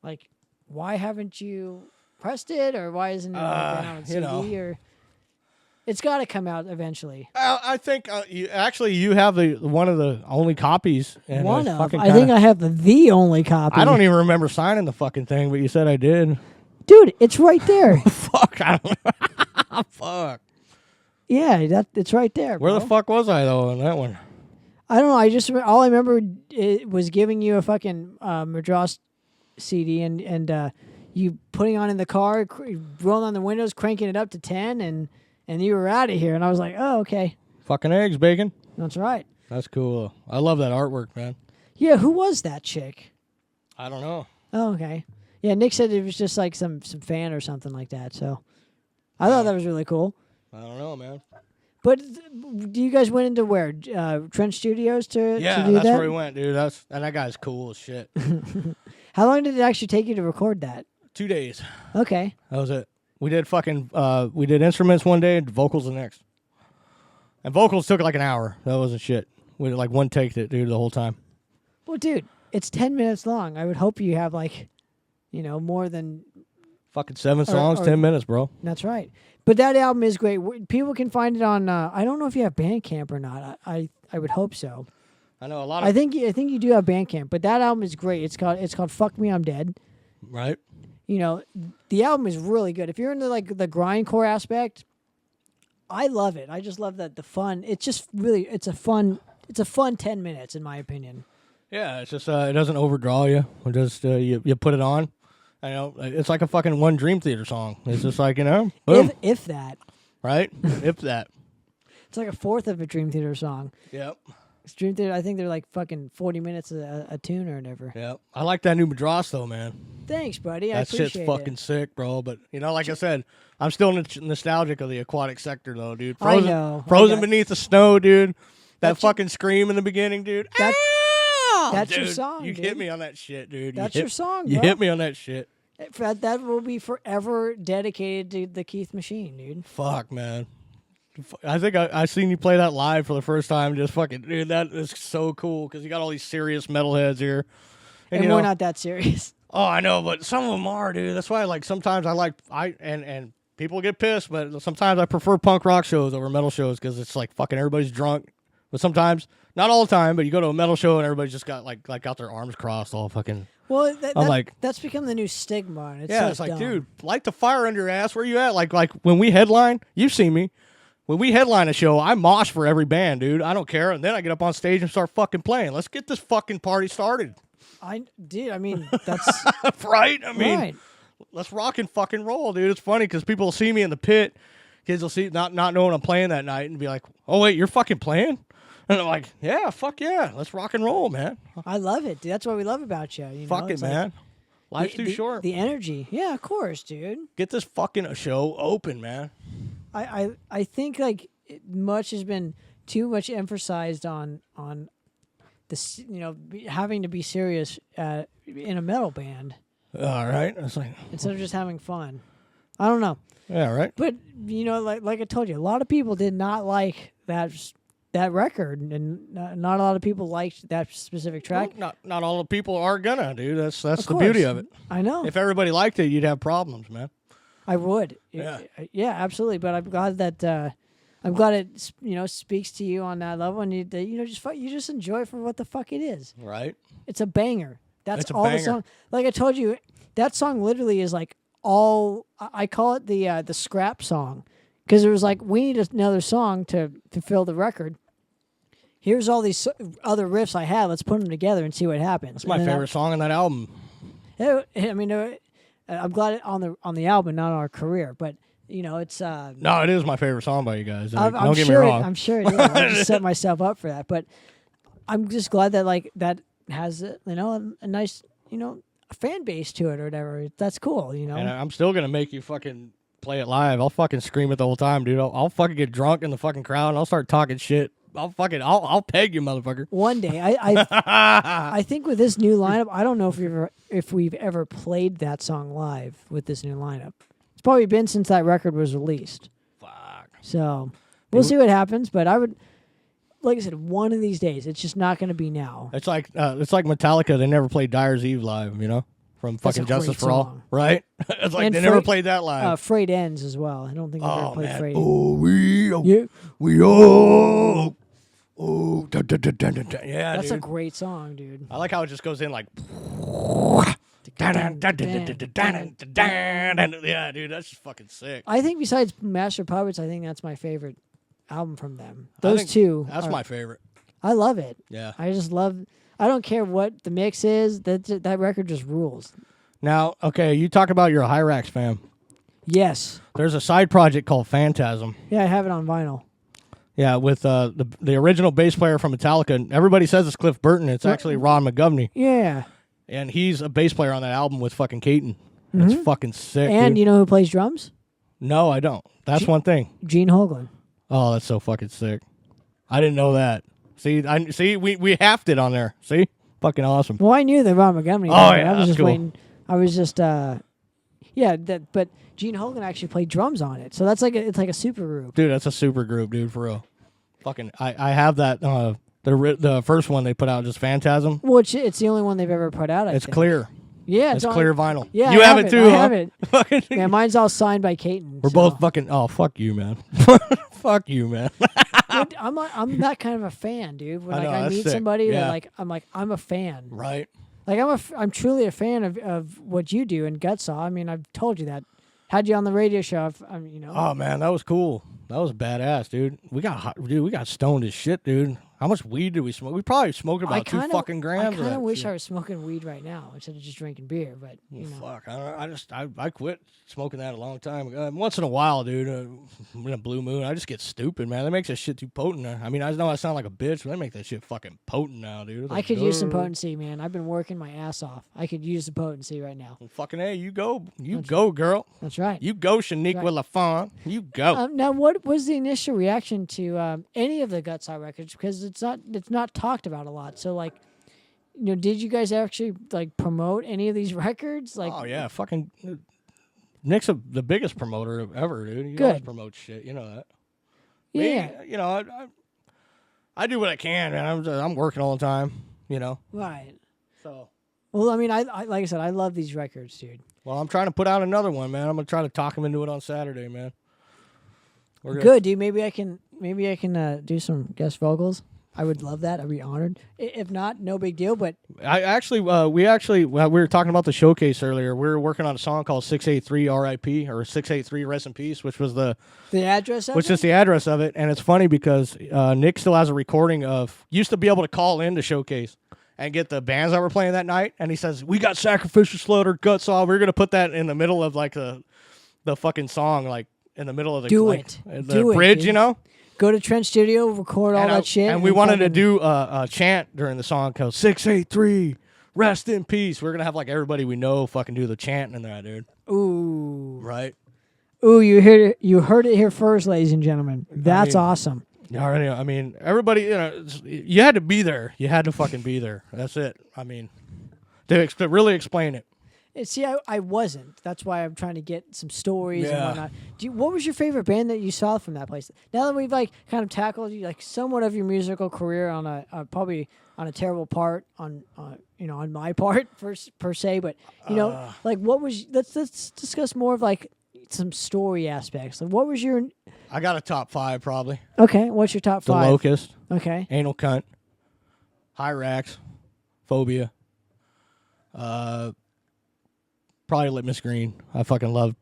Like, why haven't you pressed it, or why isn't it on CD? you know. Or it's got to come out eventually. I think you have one of the only copies. And One it's of. fucking I think I have the only copy. I don't even remember signing the fucking thing, but you said I did. Dude, it's right there. Fuck. I don't. Fuck. Yeah, it's right there. Where bro. the fuck was I though on that one? I don't know. I just all I remember it was giving you a fucking Madras CD and you putting on in the car, rolling on the windows, cranking it up to 10, and you were out of here. And I was like, oh, okay, Fucking eggs, bacon. that's right. That's cool. I love that artwork, man. Yeah, who was that chick? I don't know. Oh, okay. Yeah, Nick said it was just like some fan or something like that. So I thought that was really cool. I don't know, man. But do you guys went into where Trench Studios to Yeah, do that's that? where we went, dude. And that guy's cool as shit. How long did it actually take you to record that? 2 days. Okay. That was it. We did we did instruments one day and vocals the next. And vocals took like an hour. That wasn't shit. We did like one take, dude, the whole time. Well, dude, it's 10 minutes long. I would hope you have like, more than. Fucking 7 songs, or- 10 minutes, bro. That's right. But that album is great. People can find it on. I don't know if you have Bandcamp or not. I would hope so. I know a lot of I think you do have Bandcamp, but that album is great. It's called Fuck Me, I'm Dead. right. The album is really good. If you're into like the grindcore aspect, I love it. I just love the fun. It's just really it's a fun 10 minutes in my opinion. Yeah, it's just it doesn't overdraw you. It just you put it on. I know it's like a fucking One Dream Theater song. It's just like boom, If that. right? If that. It's like a fourth of a Dream Theater song. Yep. Dream Theater, I think they're like fucking 40 minutes a tune or whatever. Yep. I like that new Madras though, man. Thanks, buddy. I That appreciate shit's fucking it. sick, bro. But like I said, I'm still nostalgic of the aquatic sector though, dude. I know. Frozen I got- beneath the snow, dude. That That's your- fucking scream in the beginning, dude. That- Ow! that's your Dude, song, You dude. hit me on that shit, dude. That's your song, You bro. hit me on that shit. That will be forever dedicated to the Keith Machine, dude. Fuck, man. I think I seen you play that live for the first time. Just fucking, dude, that is so cool because you got all these serious metalheads here. And you we're know, not that serious. Oh, I know, but some of them are, dude. That's why, like, sometimes and people get pissed, but sometimes I prefer punk rock shows over metal shows because it's like fucking everybody's drunk. But sometimes, not all the time, but you go to a metal show and everybody's just got like got their arms crossed, all fucking. Well, that's become the new stigma. And it's Yeah, so it's like, dumb. dude, light the fire under your ass. Where you at? Like when we headline, you see me. When we headline a show, I mosh for every band, dude. I don't care. And then I get up on stage and start fucking playing. Let's get this fucking party started. I mean, that's Right? I mean, right. let's rock and fucking roll, dude. It's funny because people will see me in the pit. Kids will see not knowing I'm playing that night and be like, "Oh wait, you're fucking playing?" And I'm like, "Yeah, fuck yeah, let's rock and roll, man. I love it. Dude. That's what we love about you. You know? Fuck it, It's like man. Life's too the- short. The energy. Yeah, of course, dude. Get this fucking show open, man." I think like much has been too much emphasized on this, having to be serious in a metal band All right, it's like, instead of just having fun. I don't know, yeah, right. but like I told you, a lot of people did not like that record, and not a lot of people liked that specific track. Well, not all the people are gonna, dude. That's Of the beauty course. of it. I know. If everybody liked it, you'd have problems, man. I would. Yeah. Yeah, absolutely. But I'm glad that it speaks to you on that level, and you just enjoy it for what the fuck it is. Right. It's a banger. That's It's a all banger. the song. Like I told you, that song literally is like all. I call it the scrap song because it was like we need another song to fill the record. Here's all these other riffs I have. Let's put them together and see what happens. That's my favorite song on that album. I'm glad it on the album, not on our career, but it's. No, it is my favorite song by you guys. I'm Don't get sure me wrong. I'm sure it is. I just set myself up for that, but I'm just glad that that has a nice a fan base to it or whatever. That's cool. And I'm still gonna make you fucking play it live. I'll fucking scream it the whole time, dude. I'll fucking get drunk in the fucking crowd and I'll start talking shit. I'll peg you, motherfucker. One day, I think with this new lineup, I don't know if we've ever played that song live with this new lineup. It's probably been since that record was released. Fuck. So we'll see what happens. But I would, like I said, one of these days. It's just not going to be now. It's like Metallica. They never played Dyer's Eve live, from fucking Justice for All, right? It's like they never played that live. Freight Ends as well. I don't think we've ever played Freight Ends. Oh, yeah. That's dude. a great song, dude. I like how it just goes in like. Yeah, dude, that's just fucking sick. I think besides Master Puppets, I think that's my favorite album from them. Those two. That's my favorite. I love it. Yeah. I just love. I don't care what the mix is. That record just rules. Now, okay, you talk about you're a Hyrax fan. Yes. There's a side project called Phantasm. Yeah, I have it on vinyl. Yeah, with the original bass player from Metallica. Everybody says it's Cliff Burton. It's actually Ron McGovney. Yeah. And he's a bass player on that album with fucking Caton. It's fucking sick. And dude. you know who plays drums? No, I don't. That's one thing. Gene Hoglan. Oh, that's so fucking sick. I didn't know that. See, we halved it on there. See? Fucking awesome. Well, I knew that Ron McGovney. Oh, yeah, I was just cool. waiting. I was just, but Gene Hoglan actually played drums on it. So that's it's like a super group. Dude, that's a super group, dude, for real. Fucking, I have that, the first one they put out, just Phantasm. Well, it's the only one they've ever put out, I It's think. clear. Yeah, It's clear vinyl. Yeah, you I have it too, I huh? have it. Fucking Yeah, mine's all signed by Caton. We're so. both fucking. Oh, fuck you, man. Fuck you, man. Dude, I'm that kind of a fan, dude. When I know, I that's meet sick. somebody Yeah. that I'm a fan. Right. Like I'm truly a fan of what you do in Gutsaw. I mean, I've told you that. Had you on the radio show. Oh man, that was cool. That was badass, dude. We got stoned as shit, dude. How much weed did we smoke? We probably smoked about 2 fucking grams. I kind of wish I was smoking weed right now instead of just drinking beer, but Fuck, I quit smoking that a long time ago. Once in a while, dude, in a blue moon, I just get stupid, man. That makes that shit too potent. I mean, I know I sound like a bitch, but they make that shit fucking potent now, dude. I could use some potency, man. I've been working my ass off. I could use some potency right now. Well, fucking hey, you go, girl. That's right. You go, Shaniqua LaFont. You go. Now, what was the initial reaction to any of the Gutsaw records? Because it's not talked about a lot. So, like, did you guys actually like promote any of these records? Like, oh yeah, fucking Nick's the biggest promoter ever, dude. He Good. always promotes shit. You know that. Yeah. Me, I do what I can, man. I'm working all the time. Right. So. Well, I mean, I like I said, I love these records, dude. Well, I'm trying to put out another one, man. I'm gonna try to talk him into it on Saturday, man. Good, dude. Maybe I can do some guest vocals. I would love that. I'd be honored. If not, no big deal. But we were talking about the showcase earlier. We were working on a song called 683 R.I.P. or 683 Rest in Peace, which was the address of which it? is the address of it. And it's funny because Nick still has a recording of used to be able to call in to showcase and get the bands that were playing that night. And he says, "We got Sacrificial Slaughter, Gutsaw. We're gonna put that in the middle of like the fucking song, like in the middle of the the bridge, dude. Go to Trent Studio, record all that shit. And we wanted to do a chant during the song called 683, Rest in Peace. We're going to have like everybody we know fucking do the chant in there, dude. Ooh. Right? Ooh, you heard it here first, ladies and gentlemen. That's awesome. I mean, everybody, you had to be there. You had to fucking be there. That's it. I mean, to really explain it. See, I wasn't. That's why I'm trying to get some stories and whatnot. What was your favorite band that you saw from that place? Now that we've like kind of tackled like somewhat of your musical career on a probably on a terrible part on my part per se, but like what was let's discuss more of like some story aspects. Like what was your? I got a top 5 probably. Okay, what's your top 5? The Locust. Okay. Anal Cunt. Hyrax. Phobia. Probably Litmus Green. I fucking love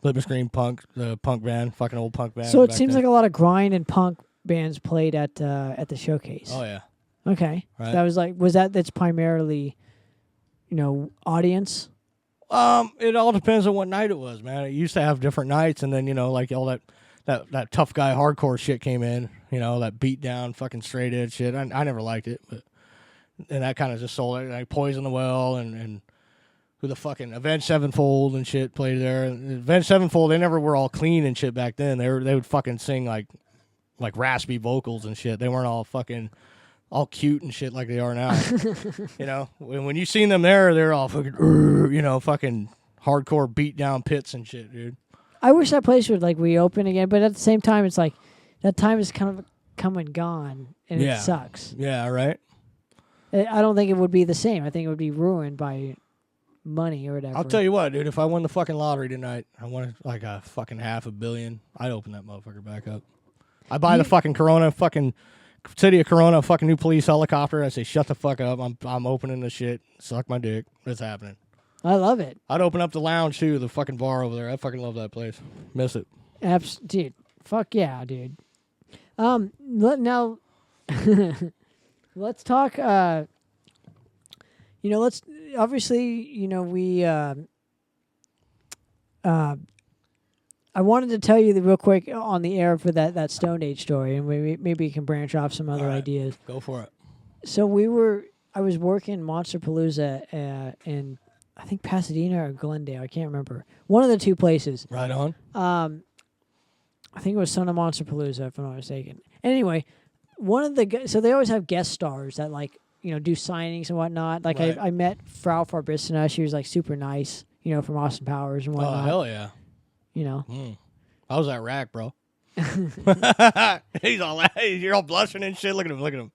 Litmus Green punk, the punk band, fucking old punk band. So it seems like a lot of grind and punk bands played at the showcase. Oh yeah. Okay. Right. That's primarily, audience. It all depends on what night it was, man. It used to have different nights, and then like all that tough guy hardcore shit came in. That beat down fucking straight edge shit. I never liked it, and that kind of just sold it. Like Poison the Well and who the fucking Avenged Sevenfold and shit played there. And Avenged Sevenfold, they never were all clean and shit back then. They would fucking sing like raspy vocals and shit. They weren't all fucking all cute and shit like they are now. When you seen them there, they're all fucking fucking hardcore beat down pits and shit, dude. I wish that place would like reopen again, but at the same time, it's like that time is kind of come and gone, and it sucks. Yeah, right. I don't think it would be the same. I think it would be ruined by money or whatever. I'll tell you what, dude. If I won the fucking lottery tonight, I won like a fucking $500 million. I'd open that motherfucker back up. I buy the fucking Corona, fucking city of Corona, fucking new police helicopter. I say, shut the fuck up. I'm opening the shit. Suck my dick. It's happening. I love it. I'd open up the lounge too, the fucking bar over there. I fucking love that place. Miss it. Dude. Fuck yeah, dude. Now, let's talk. Let's obviously, we. I wanted to tell you real quick on the air for that Stone Age story, and maybe you can branch off some other ideas. Go for it. So I was working Monsterpalooza in I think Pasadena or Glendale. I can't remember. One of the two places. Right on. I think it was Son of Monsterpalooza, if I'm not mistaken. Anyway, so they always have guest stars that do signings and whatnot. Like right. I met Frau Farbissina. She was like super nice, from Austin Powers and whatnot. Oh hell yeah. I was at rack, bro. You're all blushing and shit. Look at him.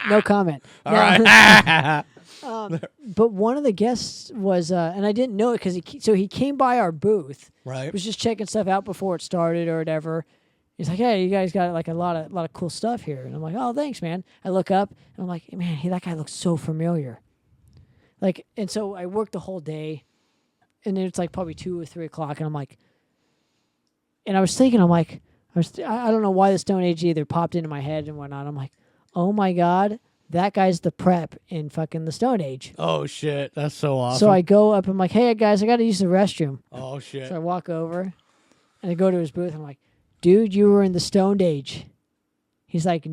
No comment. All right. But one of the guests was, and I didn't know it because he came by our booth. Right. Was just checking stuff out before it started or whatever. He's like, "Hey, you guys got like a lot of cool stuff here," and I'm like, "Oh, thanks, man." I look up and I'm like, "Man, that guy looks so familiar." And so I worked the whole day, and then it's like probably 2 or 3 o'clock, and I'm like, and I was thinking, I'm like, I don't know why the Stone Age either popped into my head and whatnot. I'm like, oh my God, that guy's the prep in fucking the Stone Age. Oh shit, that's so awesome. So I go up, I'm like, hey guys, I got to use the restroom. Oh shit. So I walk over, and I go to his booth. And I'm like, dude, you were in the Stone Age. He's like,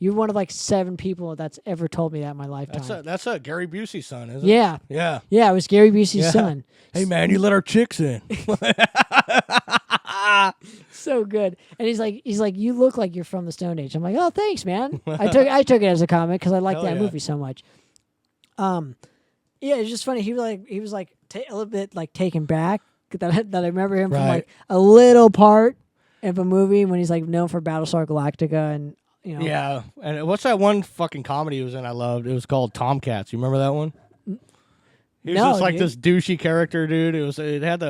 you're one of like 7 people that's ever told me that in my lifetime. That's a Gary Busey's son, isn't it? Yeah. Yeah. Yeah, it was Gary Busey's son. Hey man, you let our chicks in. So good. And he's like, you look like you're from the Stone Age. I'm like, oh, thanks, man. I took it as a comment because I like that movie so much. Yeah, it's just funny. He was like a little bit like taken back that I remember him from like a little part of a movie when he's like known for Battlestar Galactica and Yeah, and what's that one fucking comedy he was in? I loved. It was called Tomcats. You remember that one? He was just like this douchey character, dude. It had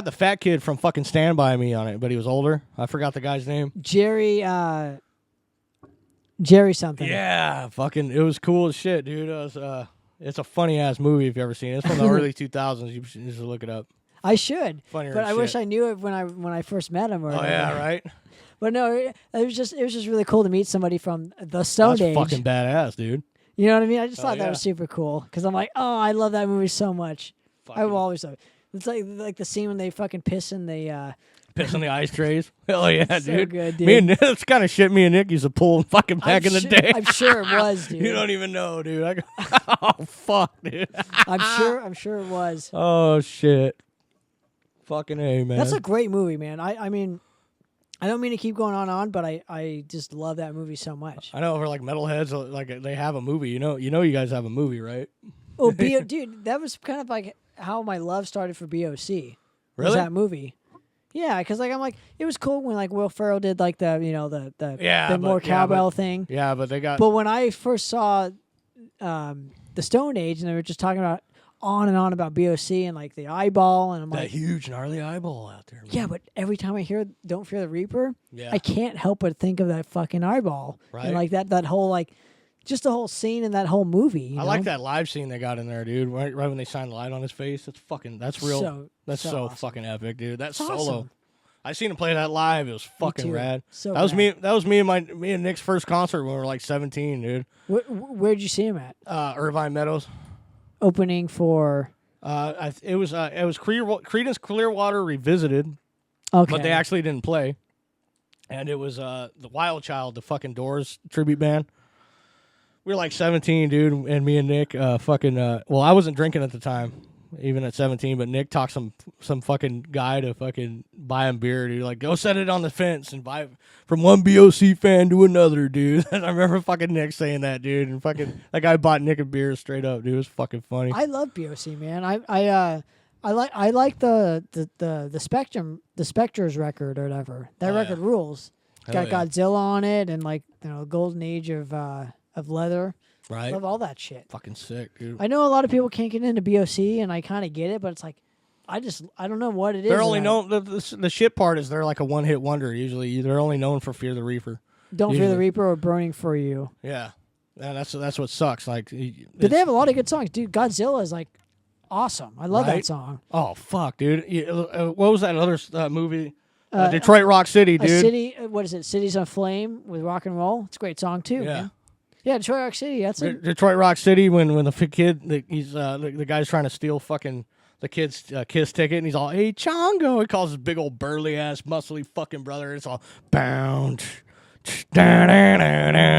the fat kid from fucking Stand By Me on it, but he was older. I forgot the guy's name. Jerry something. Yeah, fucking. It was cool as shit, dude. It's a funny ass movie if you ever seen it. It's from the early 2000s. You should just look it up. I should, Funnier but as I shit. wish I knew it when I first met him. Oh yeah, right. But no, it was just really cool to meet somebody from the Stone Age. That's fucking badass, dude. You know what I mean? I just thought that was super cool because I'm like, oh, I love that movie so much. I've always loved it. It's like the scene when they fucking piss in the ice trays. Hell yeah, so dude. Good, dude. Me and that's kind of shit me and Nick used to pull fucking back in the day. I'm sure it was, dude. You don't even know, dude. Oh fuck, dude. I'm sure it was. Oh shit. Fucking A, man. That's a great movie, man. I mean, I don't mean to keep going on, but I just love that movie so much. I know for like metalheads, like they have a movie. You know, you guys have a movie, right? Oh, dude, that was kind of like how my love started for BOC. Really? Was that movie? Yeah, because I'm like, it was cool when like Will Ferrell did like the more cowbell thing. Yeah, but they got. But when I first saw the Stone Age, and they were just talking about on and on about BOC and like the eyeball, and I'm that like, huge gnarly eyeball out there. Man. Yeah, but every time I hear "Don't Fear the Reaper," yeah. I can't help but think of that fucking eyeball, right? And like that whole like. Just the whole scene in that whole movie. I like that live scene they got in there, dude. Right when they shine the light on his face. That's real. That's so awesome. Fucking epic, dude. That's solo. Awesome. I seen him play that live. It was fucking rad. So that was me. That was me and Nick's first concert when we were like 17, dude. Where'd you see him at? Irvine Meadows. Opening for. It was Creedence Clearwater Revisited, Okay. but they actually didn't play. And it was the Wild Child, the fucking Doors tribute band. We were like 17, dude, and me and Nick well, I wasn't drinking at the time, even at 17, but Nick talked some fucking guy to fucking buy him beer, dude. Like, go set it on the fence and buy from one BOC fan to another, dude. And I remember fucking Nick saying that, dude, and fucking that guy bought Nick a beer straight up, dude. It was fucking funny. I love BOC, man. I like the Spectrum, the Spectres record or whatever. That record rules. It's got Godzilla on it and like golden age of leather. Right. Love all that shit. Fucking sick, dude. I know a lot of people can't get into BOC, and I kind of get it, but it's like I don't know what it is. They're only known the shit part is they're like a one hit wonder. Usually, they're only known for Fear the Reaper. Don't Fear the Reaper or Burning for You. Yeah, that's what sucks. Like, but they have a lot of good songs, dude. Godzilla is like awesome. I love that song. Oh fuck, dude! What was that other movie? Detroit Rock City, dude. What is it? Cities on Flame with rock and roll. It's a great song too. Yeah. Man. Yeah, Detroit Rock City. That's it. Detroit Rock City. When the kid, he's the guy's trying to steal fucking the kid's Kiss ticket, and he's all, "Hey, Chongo!" He calls his big old burly ass, muscly fucking brother. And it's all bound. I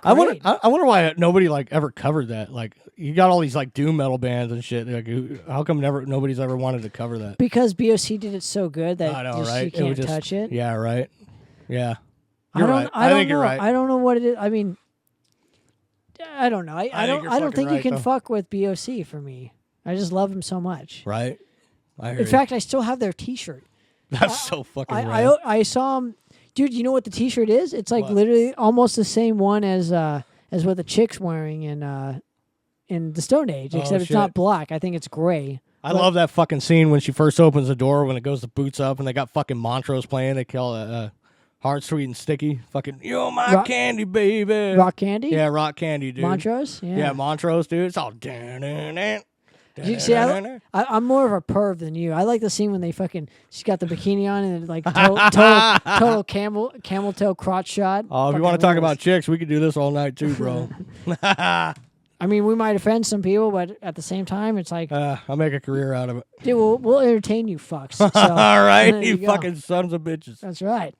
wonder why nobody like ever covered that. Like, you got all these like doom metal bands and shit. Like, how come nobody's ever wanted to cover that? Because BOC did it so good that I know, right? You can't touch it. Yeah, right. Yeah. You're right. I think know. you're right. I don't know what it is. I mean, I don't know. I don't think you can fuck with BOC for me. I just love them so much. Right. In fact, I still have their T-shirt. That's so fucking rad. I saw them, dude. You know what the T-shirt is? It's like literally almost the same one as what the chick's wearing in the Stone Age, except it's not black. I think it's gray. I love that fucking scene when she first opens the door when it goes to boots up and they got fucking Montrose playing. They call it Hard, Sweet, and Sticky. Fucking, you're my candy, baby. Rock Candy? Yeah, Rock Candy, dude. Montrose? Yeah, Montrose, dude. It's all... See, I'm more of a perv than you. I like the scene when she's got the bikini on and like total camel toe crotch shot. Oh, if you want to talk about chicks, we could do this all night too, bro. I mean, we might offend some people, but at the same time, it's like... I'll make a career out of it. Dude, we'll entertain you fucks. So, all right, you fucking sons of bitches. That's right.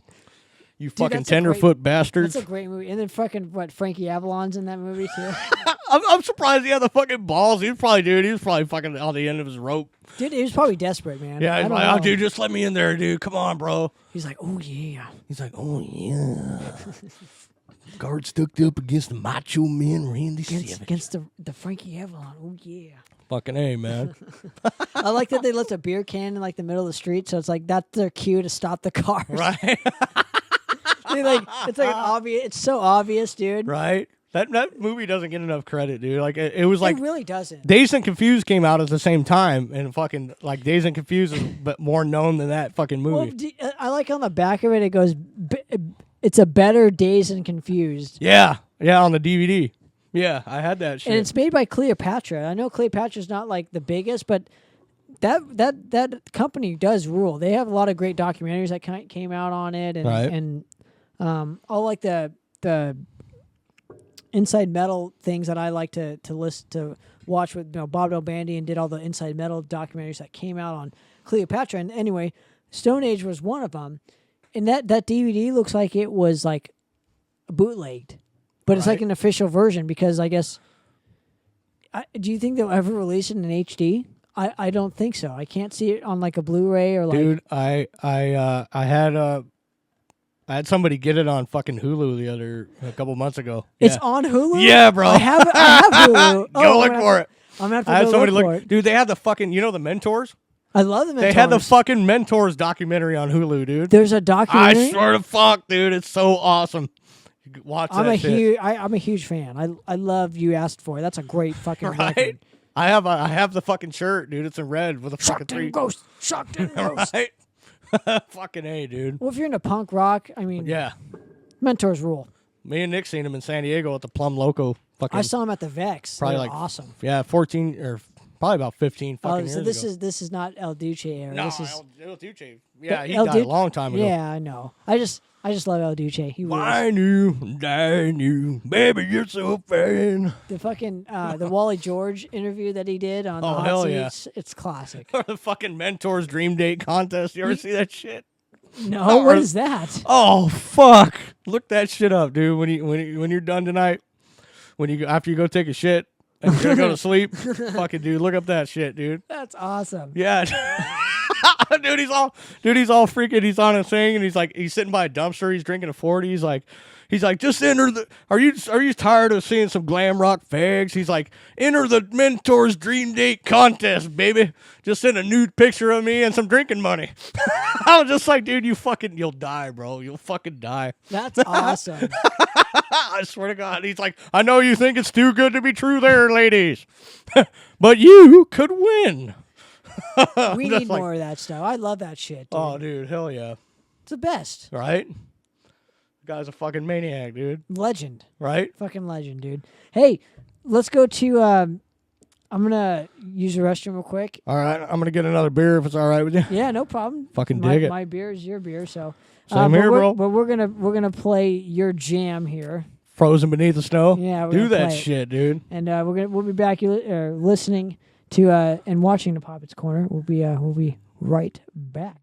You fucking tenderfoot bastards. That's a great movie. And then fucking, Frankie Avalon's in that movie, too. I'm surprised he had the fucking balls. He was probably fucking on the end of his rope. Dude, he was probably desperate, man. Yeah, he's like, oh, dude, just let me in there, dude. Come on, bro. He's like, oh, yeah. He's like, oh, yeah. Guard stuck up against the Macho Man Randy Savage. Against the Frankie Avalon. Oh, yeah. Fucking A, man. I like that they left a beer can in like the middle of the street, so it's like that's their cue to stop the cars. Right. It's like obvious. It's so obvious, dude. Right. That movie doesn't get enough credit, dude. Like it was like it really doesn't. Dazed and Confused came out at the same time, and fucking like Dazed and Confused is but more known than that fucking movie. Well, I like on the back of it. It goes, it's a better Dazed and Confused. Yeah, on the DVD. Yeah, I had that shit. And it's made by Cleopatra. I know Cleopatra's not like the biggest, but that company does rule. They have a lot of great documentaries that came out on it, and all like the Inside Metal things that I like to listen to watch with Bob Del Bandy, and did all the Inside Metal documentaries that came out on Cleopatra. And anyway, Stone Age was one of them, and that DVD looks like it was like bootlegged, but it's like an official version because I guess. Do you think they'll ever release it in HD? I don't think so. I can't see it on like a Blu-ray or like. Dude, I had somebody get it on fucking Hulu a couple months ago. It's on Hulu? Yeah, bro. I have Hulu. Go look for it. I'm going to have to go look for it. Dude, they had the fucking, the Mentors? I love the Mentors. They had the fucking Mentors documentary on Hulu, dude. There's a documentary? I swear to fuck, dude. It's so awesome. Watch that shit. I'm a huge fan. I love You Asked For It. That's a great fucking record. I have the fucking shirt, dude. It's in red with a fucking three. Shocked and Ghost. Right? Fucking A, dude. Well, if you're into punk rock, I mean, yeah, Mentors rule. Me and Nick seen him in San Diego at the Plum Loco. Fucking, I saw him at the Vex. Probably like awesome. Yeah, 14 or Probably about 15 fucking so years ago. this is not El Duce era. No, this is El Duce. Yeah, he El died a Duce- long time ago. Yeah, I know. I just love El Duce. He was Mine you, dying you, baby, you're so fine. the fucking the Wally George interview that he did on the Oh, Hot hell Seats. It's classic. Or the fucking Mentors Dream Date contest. You ever see that shit? No, what is that? Oh fuck! Look that shit up, dude. When you're done tonight, after you go take a shit and you're gonna go to sleep, fucking dude, look up that shit, dude. That's awesome. Yeah, dude, he's all freaking. He's on a thing and he's sitting by a dumpster. He's drinking a 40. He's like, just enter the. Are you tired of seeing some glam rock fags? He's like, enter the Mentors Dream Date contest, baby. Just send a nude picture of me and some drinking money. I was just like, dude, you'll die, bro. You'll fucking die. That's awesome. I swear to God. He's like, I know you think it's too good to be true there, ladies, but you could win. We need more of that stuff. I love that shit, dude. Oh, dude, hell yeah. It's the best. Right? Guy's a fucking maniac, dude. Legend. Right? Fucking legend, dude. Hey, let's go to I'm gonna use the restroom real quick. All right, I'm gonna get another beer if it's all right with you. Yeah, no problem. Fucking dig it. My beer is your beer, so Same here, bro. But we're gonna play your jam here. Frozen beneath the snow. Yeah, we're do gonna that play it. shit, dude. And we'll be back listening to and watching the Poppitt's Corner. We'll be right back.